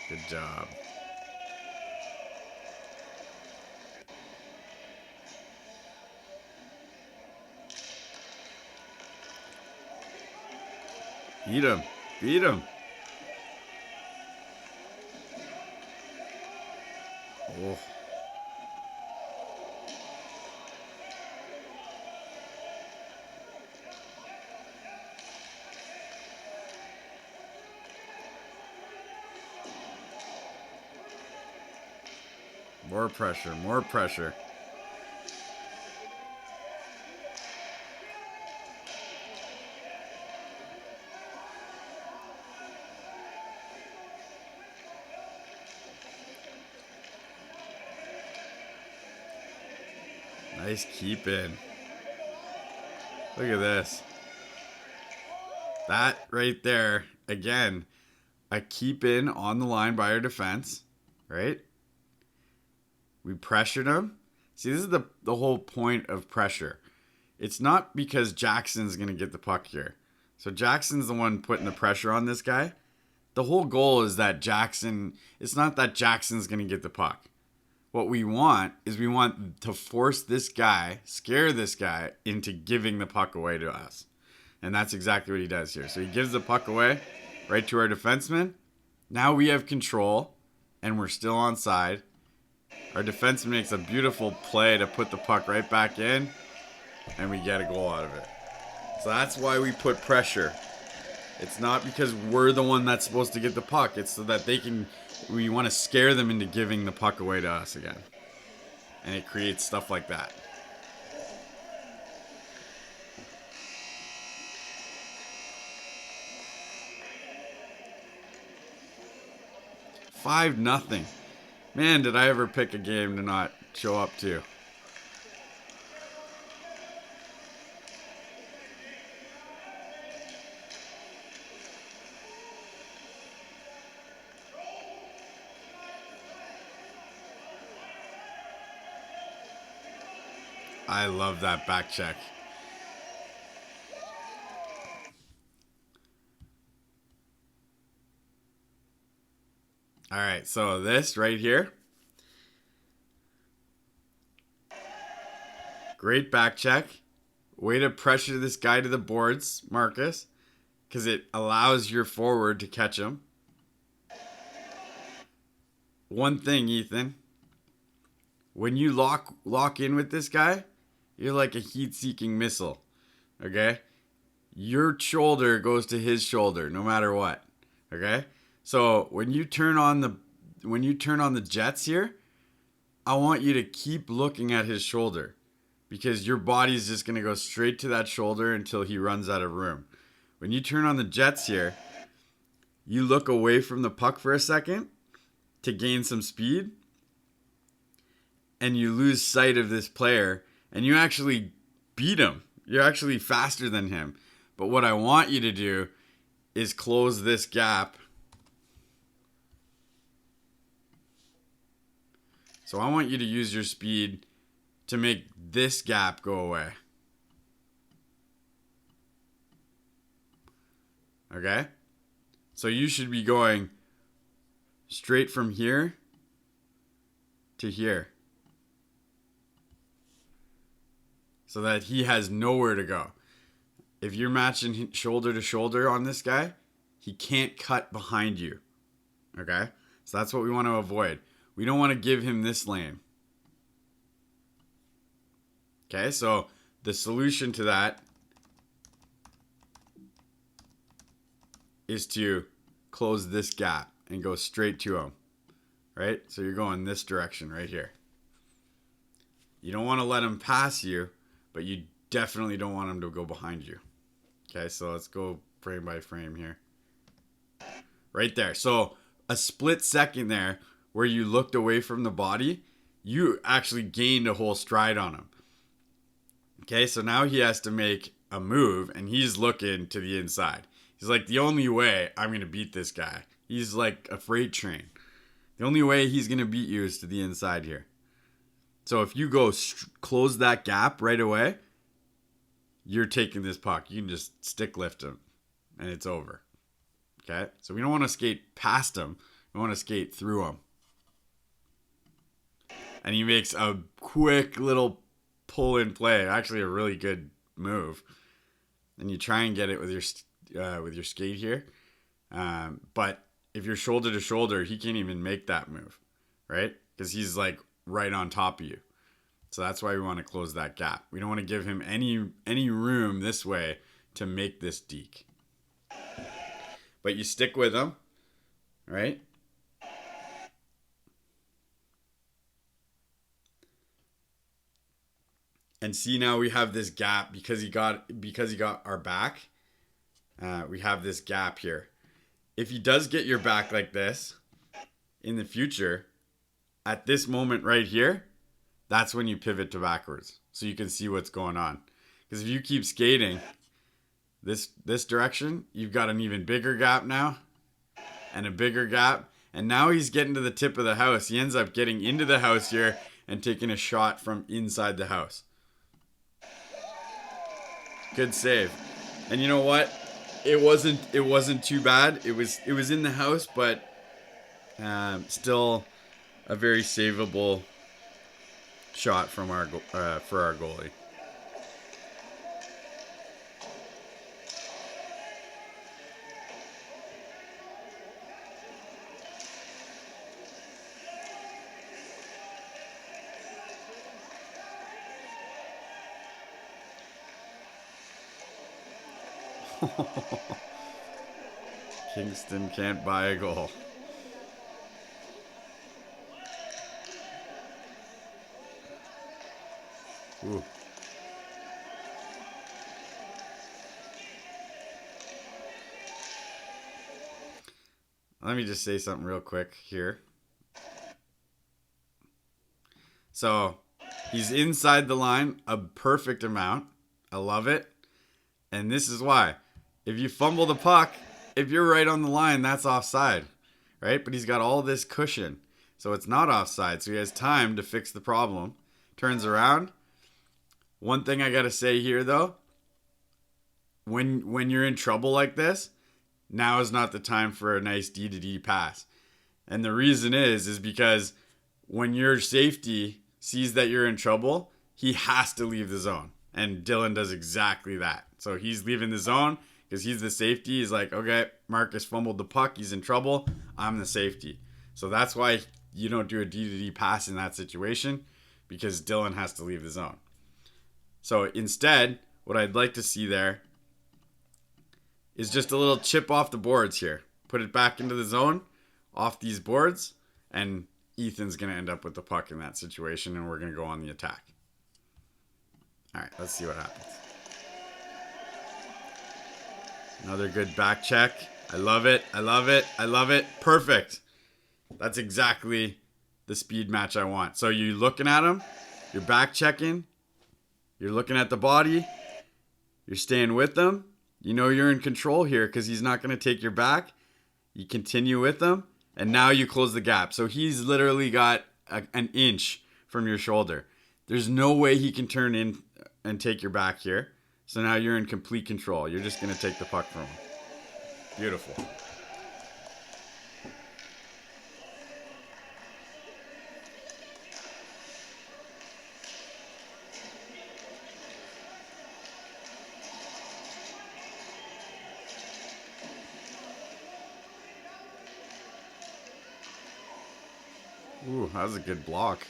A: Good job. Beat him. Beat him. Oh. More pressure, more pressure. Nice keep in. Look at this. That right there, again, a keep in on the line by our defense, right? We pressured him. See, this is the whole point of pressure. It's not because Jackson's going to get the puck here. So Jackson's the one putting the pressure on this guy. The whole goal is that it's not that Jackson's going to get the puck. What we want is we want to force this guy, scare this guy into giving the puck away to us. And that's exactly what he does here. So he gives the puck away right to our defenseman. Now we have control and we're still onside. Our defenseman makes a beautiful play to put the puck right back in and we get a goal out of it. So that's why we put pressure. It's not because we're the one that's supposed to get the puck. It's so that we want to scare them into giving the puck away to us again. And it creates stuff like that. Five nothing. Man, did I ever pick a game to not show up to. I love that back check. All right, so this right here. Great back check. Way to pressure this guy to the boards, Marcus, because it allows your forward to catch him. One thing, Ethan. When you lock in with this guy, you're like a heat-seeking missile, okay? Your shoulder goes to his shoulder, no matter what, okay? So when you turn on the jets here, I want you to keep looking at his shoulder because your body's just gonna go straight to that shoulder until he runs out of room. When you turn on the jets here, you look away from the puck for a second to gain some speed, and you lose sight of this player. And you actually beat him. You're actually faster than him. But what I want you to do is close this gap. So I want you to use your speed to make this gap go away. Okay? So you should be going straight from here to here, so that he has nowhere to go. If you're matching shoulder to shoulder on this guy, he can't cut behind you. Okay? So that's what we want to avoid. We don't want to give him this lane. Okay, so the solution to that is to close this gap and go straight to him. Right? So you're going this direction right here. You don't want to let him pass you, but you definitely don't want him to go behind you. Okay, so let's go frame by frame here. Right there. So a split second there where you looked away from the body, you actually gained a whole stride on him. Okay, so now he has to make a move, and he's looking to the inside. He's like, the only way I'm going to beat this guy. He's like a freight train. The only way he's going to beat you is to the inside here. So if you go close that gap right away, you're taking this puck. You can just stick lift him, and it's over. Okay? So we don't want to skate past him. We want to skate through him. And he makes a quick little pull in play. Actually, a really good move. And you try and get it with your skate here. But if you're shoulder to shoulder, he can't even make that move, right? Because he's like right on top of you. So that's why we want to close that gap. We don't want to give him any room this way to make this deke. But you stick with him, right? And see, now we have this gap because he got our back. We have this gap here. If he does get your back like this in the future, at this moment right here, that's when you pivot to backwards so you can see what's going on. Because if you keep skating this direction, you've got an even bigger gap now and a bigger gap. And now he's getting to the tip of the house. He ends up getting into the house here and taking a shot from inside the house. Good save. And you know what? It wasn't too bad. It was in the house, but still a very savable shot from for our goalie. Kingston can't buy a goal. Ooh. Let me just say something real quick here. So he's inside the line a perfect amount. I love it. And this is why. If you fumble the puck, if you're right on the line, that's offside, right? But he's got all this cushion, so it's not offside. So he has time to fix the problem. Turns around. One thing I got to say here, though, when you're in trouble like this, now is not the time for a nice D-to-D pass. And the reason is because when your safety sees that you're in trouble, he has to leave the zone. And Dylan does exactly that. So he's leaving the zone because he's the safety. He's like, okay, Marcus fumbled the puck. He's in trouble. I'm the safety. So that's why you don't do a D-to-D pass in that situation, because Dylan has to leave the zone. So instead, what I'd like to see there is just a little chip off the boards here. Put it back into the zone, off these boards, and Ethan's going to end up with the puck in that situation, and we're going to go on the attack. All right, let's see what happens. Another good back check. I love it. I love it. I love it. Perfect. That's exactly the speed match I want. So you're looking at him, you're back checking, you're looking at the body, you're staying with them, You know you're in control here because he's not going to take your back. You continue with him, and now you close the gap. So he's literally got an inch from your shoulder. There's no way he can turn in and take your back here. So now you're in complete control. You're just going to take the puck from him. Beautiful. Ooh, that was a good block.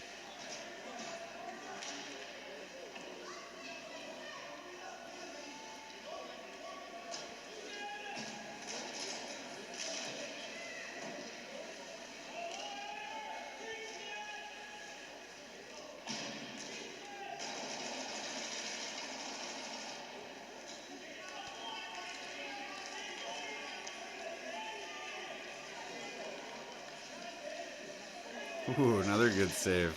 A: Ooh, another good save.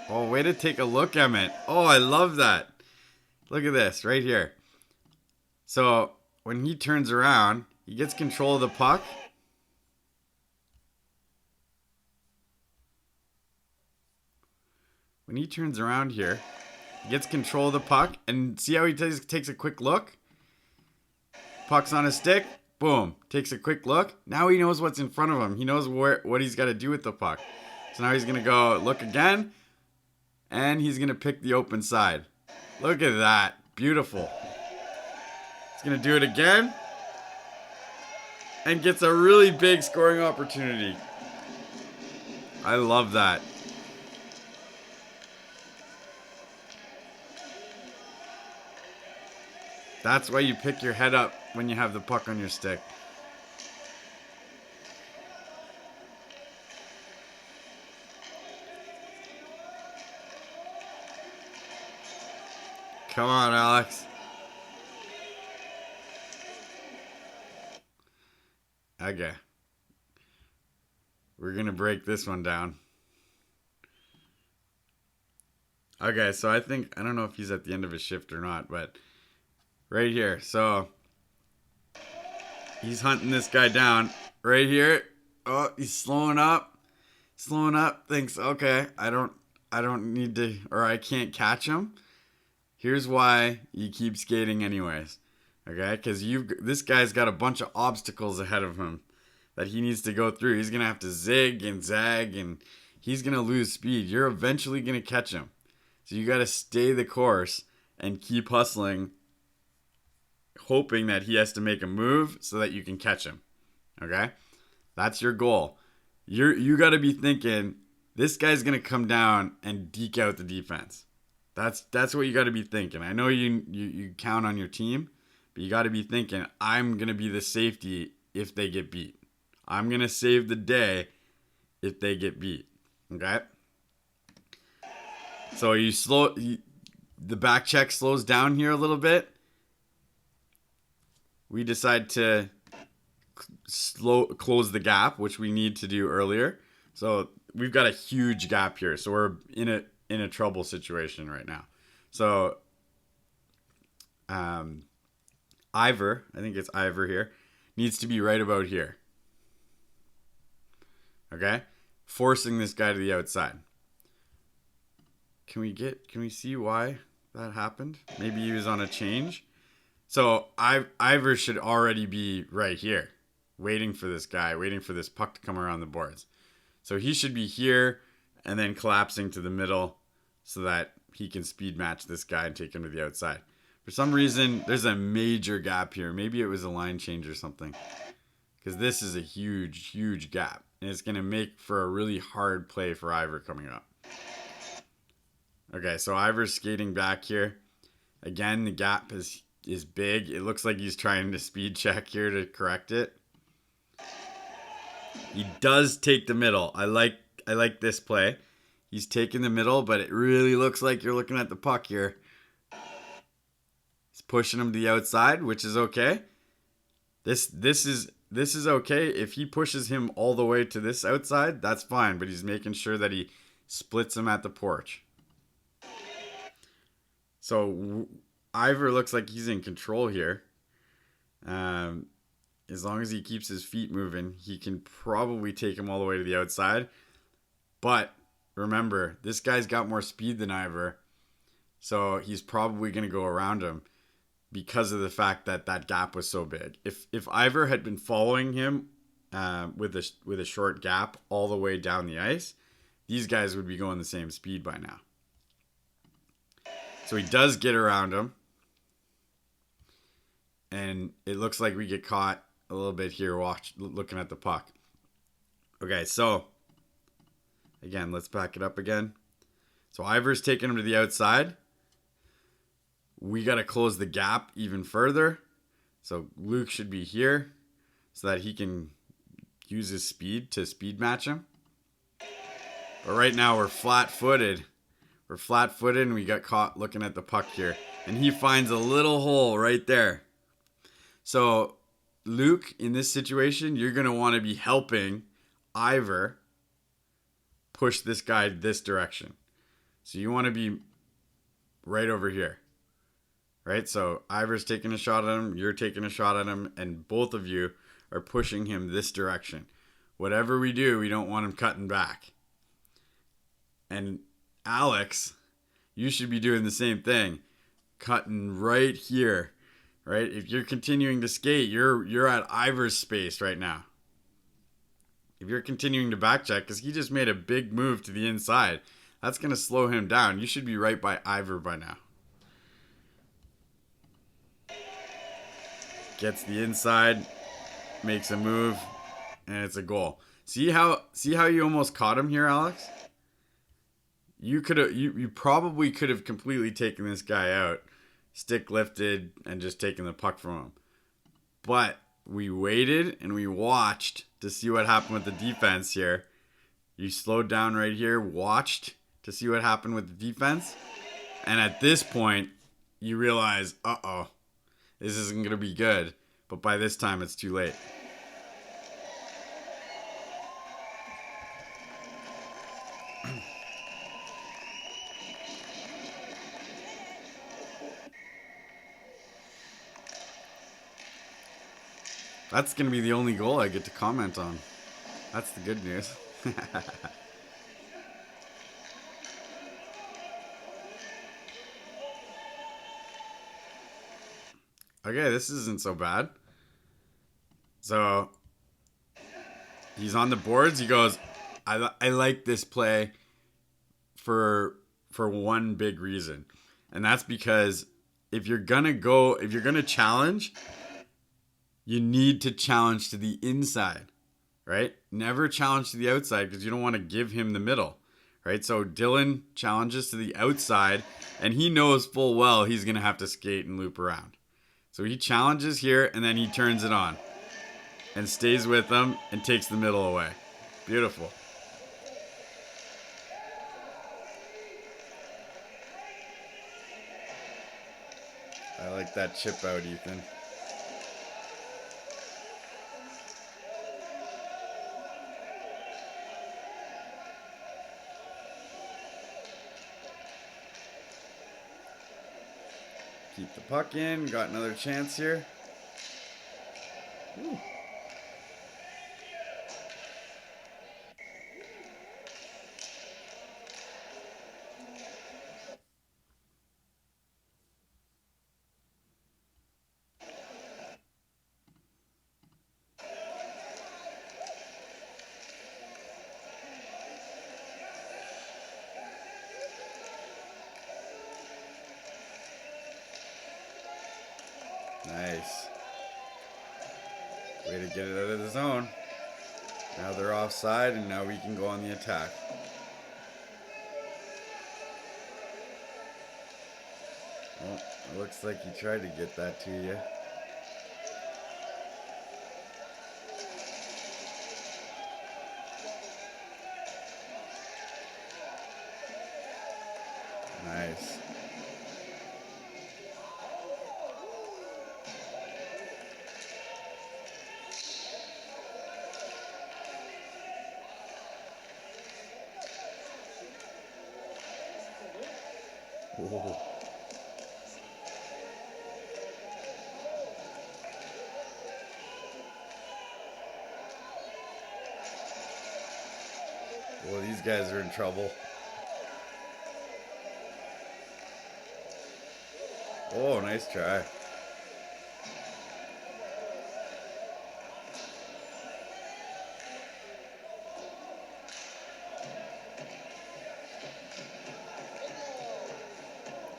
A: Oh, way to take a look, Emmett. Oh, I love that. Look at this right here. So when he turns around, he gets control of the puck. When he turns around here, he gets control of the puck, and see how he takes a quick look? Puck's on his stick, boom, takes a quick look. Now he knows what's in front of him. He knows what he's got to do with the puck. So now he's going to go look again, and he's going to pick the open side. Look at that. Beautiful. He's going to do it again, and gets a really big scoring opportunity. I love that. That's why you pick your head up when you have the puck on your stick. Come on, Alex. Okay. We're going to break this one down. Okay, so I don't know if he's at the end of his shift or not, but right here. So he's hunting this guy down right here. Oh, he's slowing up. Thinks, okay, I don't need to, or I can't catch him. Here's why you keep skating anyways. Okay? Because this guy's got a bunch of obstacles ahead of him that he needs to go through. He's going to have to zig and zag, and he's going to lose speed. You're eventually going to catch him. So you got to stay the course and keep hustling, hoping that he has to make a move so that you can catch him. Okay? That's your goal. You got to be thinking, this guy's going to come down and deke out the defense. That's what you got to be thinking. I know you count on your team, but you got to be thinking, I'm going to be the safety if they get beat. I'm going to save the day if they get beat. Okay? So the back check slows down here a little bit. We decide to close the gap, which we need to do earlier. So we've got a huge gap here. So we're in a trouble situation right now. So Ivor, I think it's Ivor here, needs to be right about here. Okay? Forcing this guy to the outside. Can we see why that happened? Maybe he was on a change. So Ivor should already be right here, waiting for this guy, waiting for this puck to come around the boards. So he should be here and then collapsing to the middle so that he can speed match this guy and take him to the outside. For some reason, there's a major gap here. Maybe it was a line change or something, because this is a huge, huge gap, and it's going to make for a really hard play for Ivor coming up. Okay, so Ivor's skating back here. Again, the gap is big. It looks like he's trying to speed check here to correct it. He does take the middle. I like this play. He's taking the middle, but it really looks like you're looking at the puck here. He's pushing him to the outside, which is okay. This is this is okay. If he pushes him all the way to this outside, that's fine. But he's making sure that he splits him at the porch. So Ivor looks like he's in control here. As long as he keeps his feet moving, he can probably take him all the way to the outside. But remember, this guy's got more speed than Ivor. So he's probably going to go around him because of the fact that that gap was so big. If Ivor had been following him with a short gap all the way down the ice, these guys would be going the same speed by now. So he does get around him. And it looks like we get caught a little bit here looking at the puck. Okay, so again, let's back it up again. So Ivor's taking him to the outside. We got to close the gap even further. So Luke should be here so that he can use his speed to speed match him. But right now we're flat-footed. We're flat-footed and we got caught looking at the puck here. And he finds a little hole right there. So Luke, in this situation, you're going to want to be helping Ivor push this guy this direction. So you want to be right over here. Right? So Ivor's taking a shot at him, you're taking a shot at him, and both of you are pushing him this direction. Whatever we do, we don't want him cutting back. And Alex, you should be doing the same thing. Cutting right here. Right? If you're continuing to skate, you're at Ivor's space right now. If you're continuing to back check, because he just made a big move to the inside, that's going to slow him down. You should be right by Ivor by now. Gets the inside, makes a move, and it's a goal. See how you almost caught him here, Alex? You probably could have completely taken this guy out, stick lifted, and just taken the puck from him. But we waited and we watched to see what happened with the defense here. You slowed down right here, watched to see what happened with the defense. And at this point, you realize, uh-oh, this isn't going to be good. But by this time, it's too late. That's going to be the only goal I get to comment on. That's the good news. Okay, this isn't so bad. So, he's on the boards. He goes, I like this play for one big reason. And that's because if you're going to challenge, you need to challenge to the inside, right? Never challenge to the outside because you don't want to give him the middle, right? So Dylan challenges to the outside, and he knows full well he's going to have to skate and loop around. So he challenges here, and then he turns it on and stays with them and takes the middle away. Beautiful. I like that chip out, Ethan. Keep the puck in. Got another chance here. Ooh. Nice. Way to get it out of the zone. Now they're offside, and now we can go on the attack. Well, it looks like he tried to get that to you. Nice. Oh. Well, these guys are in trouble. Oh, nice try.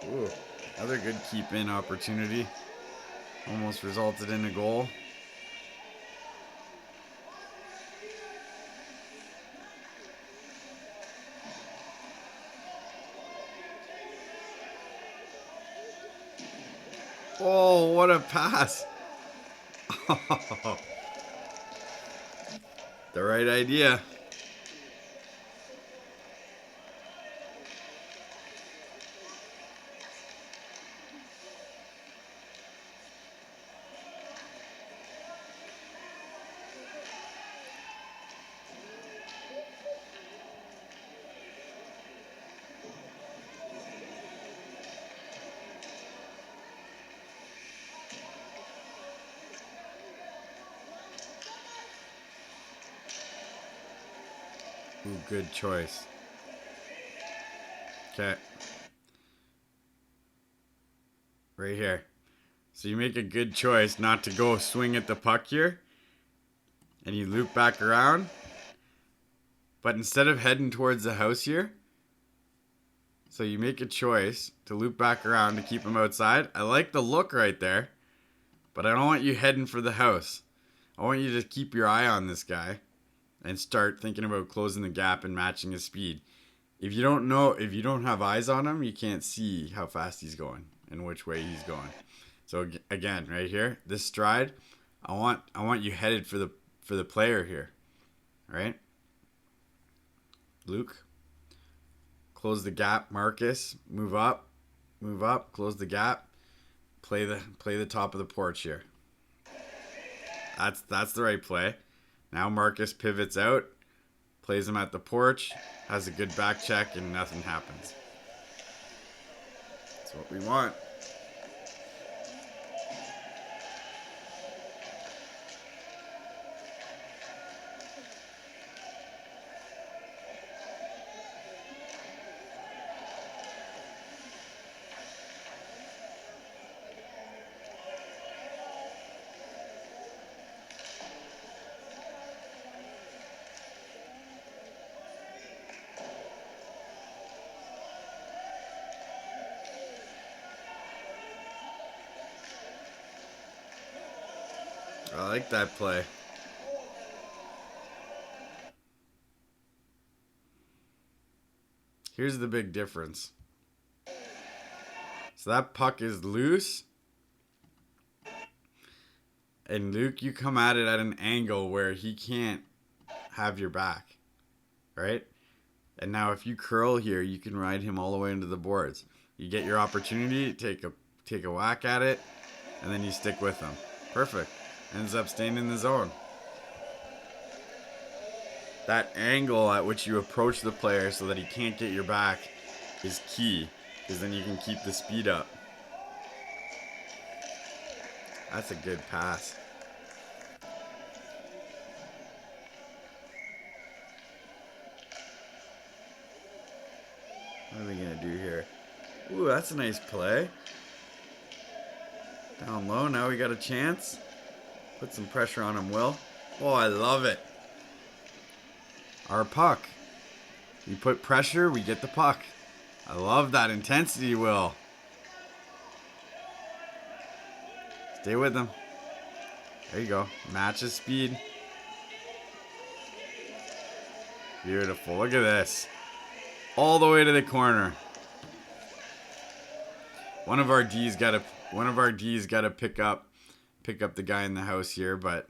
A: Ooh, another good keep-in opportunity. Almost resulted in a goal. Oh, what a pass. The right idea. Ooh, good choice. Okay. Right here. So you make a good choice not to go swing at the puck here. And you loop back around. But instead of heading towards the house here, so you make a choice to loop back around to keep him outside. I like the look right there, but I don't want you heading for the house. I want you to keep your eye on this guy and start thinking about closing the gap and matching his speed. If you don't have eyes on him, you can't see how fast he's going and which way he's going. So again, right here, this stride, I want you headed for the player here. All right? Luke, close the gap. Marcus, move up, close the gap. Play the top of the porch here. That's the right play. Now Marcus pivots out, plays him at the porch, has a good back check, and nothing happens. That's what we want. I like that play. Here's the big difference. So that puck is loose. And Luke, you come at it at an angle where he can't have your back. Right? And now if you curl here, you can ride him all the way into the boards. You get your opportunity, take a whack at it, and then you stick with him. Perfect. Ends up staying in the zone. That angle at which you approach the player so that he can't get your back is key, because then you can keep the speed up. That's a good pass. What are we going to do here? Ooh, that's a nice play. Down low, now we got a chance. Put some pressure on him, Will. Oh, I love it. Our puck. We put pressure, we get the puck. I love that intensity, Will. Stay with him. There you go. Match his speed. Beautiful. Look at this. All the way to the corner. One of our D's got to pick up the guy in the house here, but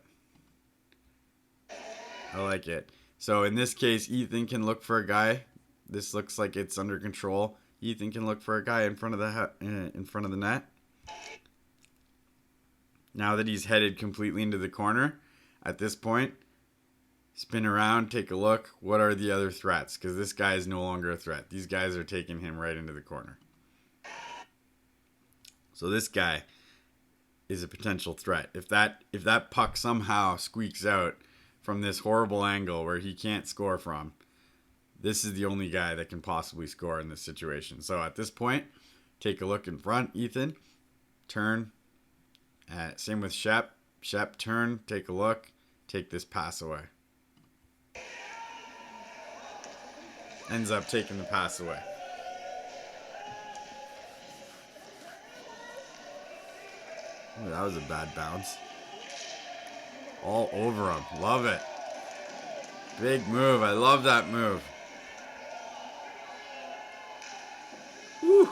A: I like it. So in this case, Ethan can look for a guy. This looks like it's under control. Ethan can look for a guy in front of the net. Now that he's headed completely into the corner, at this point, spin around, take a look. What are the other threats? Because this guy is no longer a threat. These guys are taking him right into the corner. So this guy is a potential threat. If that puck somehow squeaks out from this horrible angle where he can't score from, this is the only guy that can possibly score in this situation. So at this point, take a look in front, Ethan. Turn. Same with Shep. Shep, turn, take a look, take this pass away. Ends up taking the pass away. Ooh, that was a bad bounce. All over him. Love it. Big move. I love that move. Woo.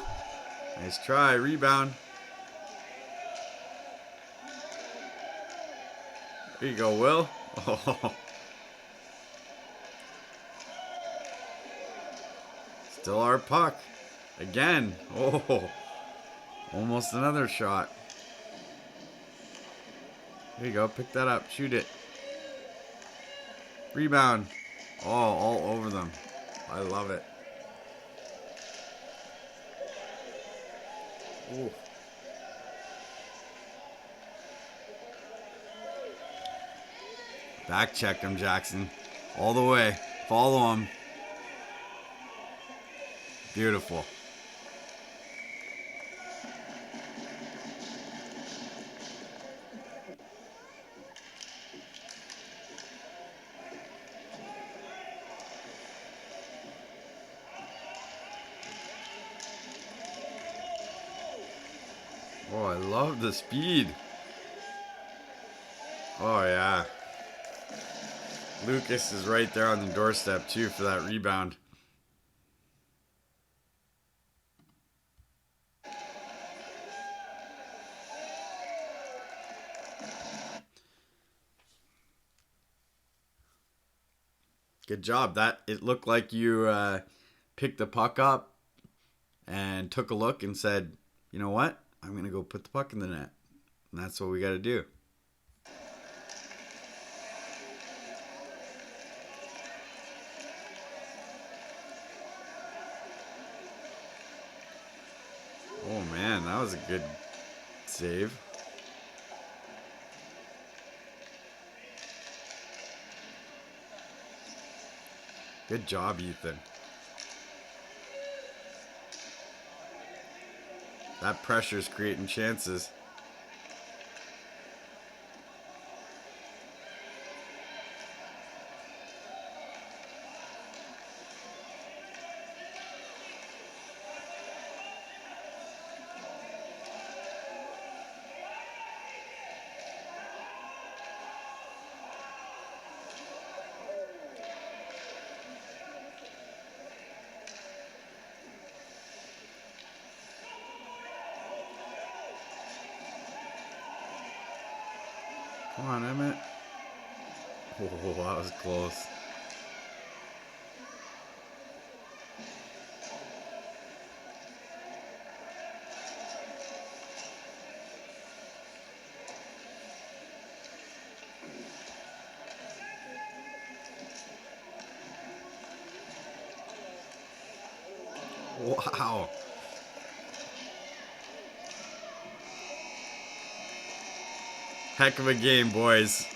A: Nice try. Rebound. There you go, Will. Oh. Still our puck. Again. Oh. Almost another shot. There you go. Pick that up. Shoot it. Rebound. Oh, all over them. I love it. Ooh. Back check him, Jackson. All the way. Follow him. Beautiful. Oh, I love the speed. Oh, yeah. Lucas is right there on the doorstep, too, for that rebound. Good job. That it looked like you picked the puck up and took a look and said, you know what? I'm going to go put the puck in the net. And that's what we got to do. Oh, man. That was a good save. Good job, Ethan. That pressure's creating chances. Come on, Emmett. Oh, that was close. Wow. Heck of a game, boys.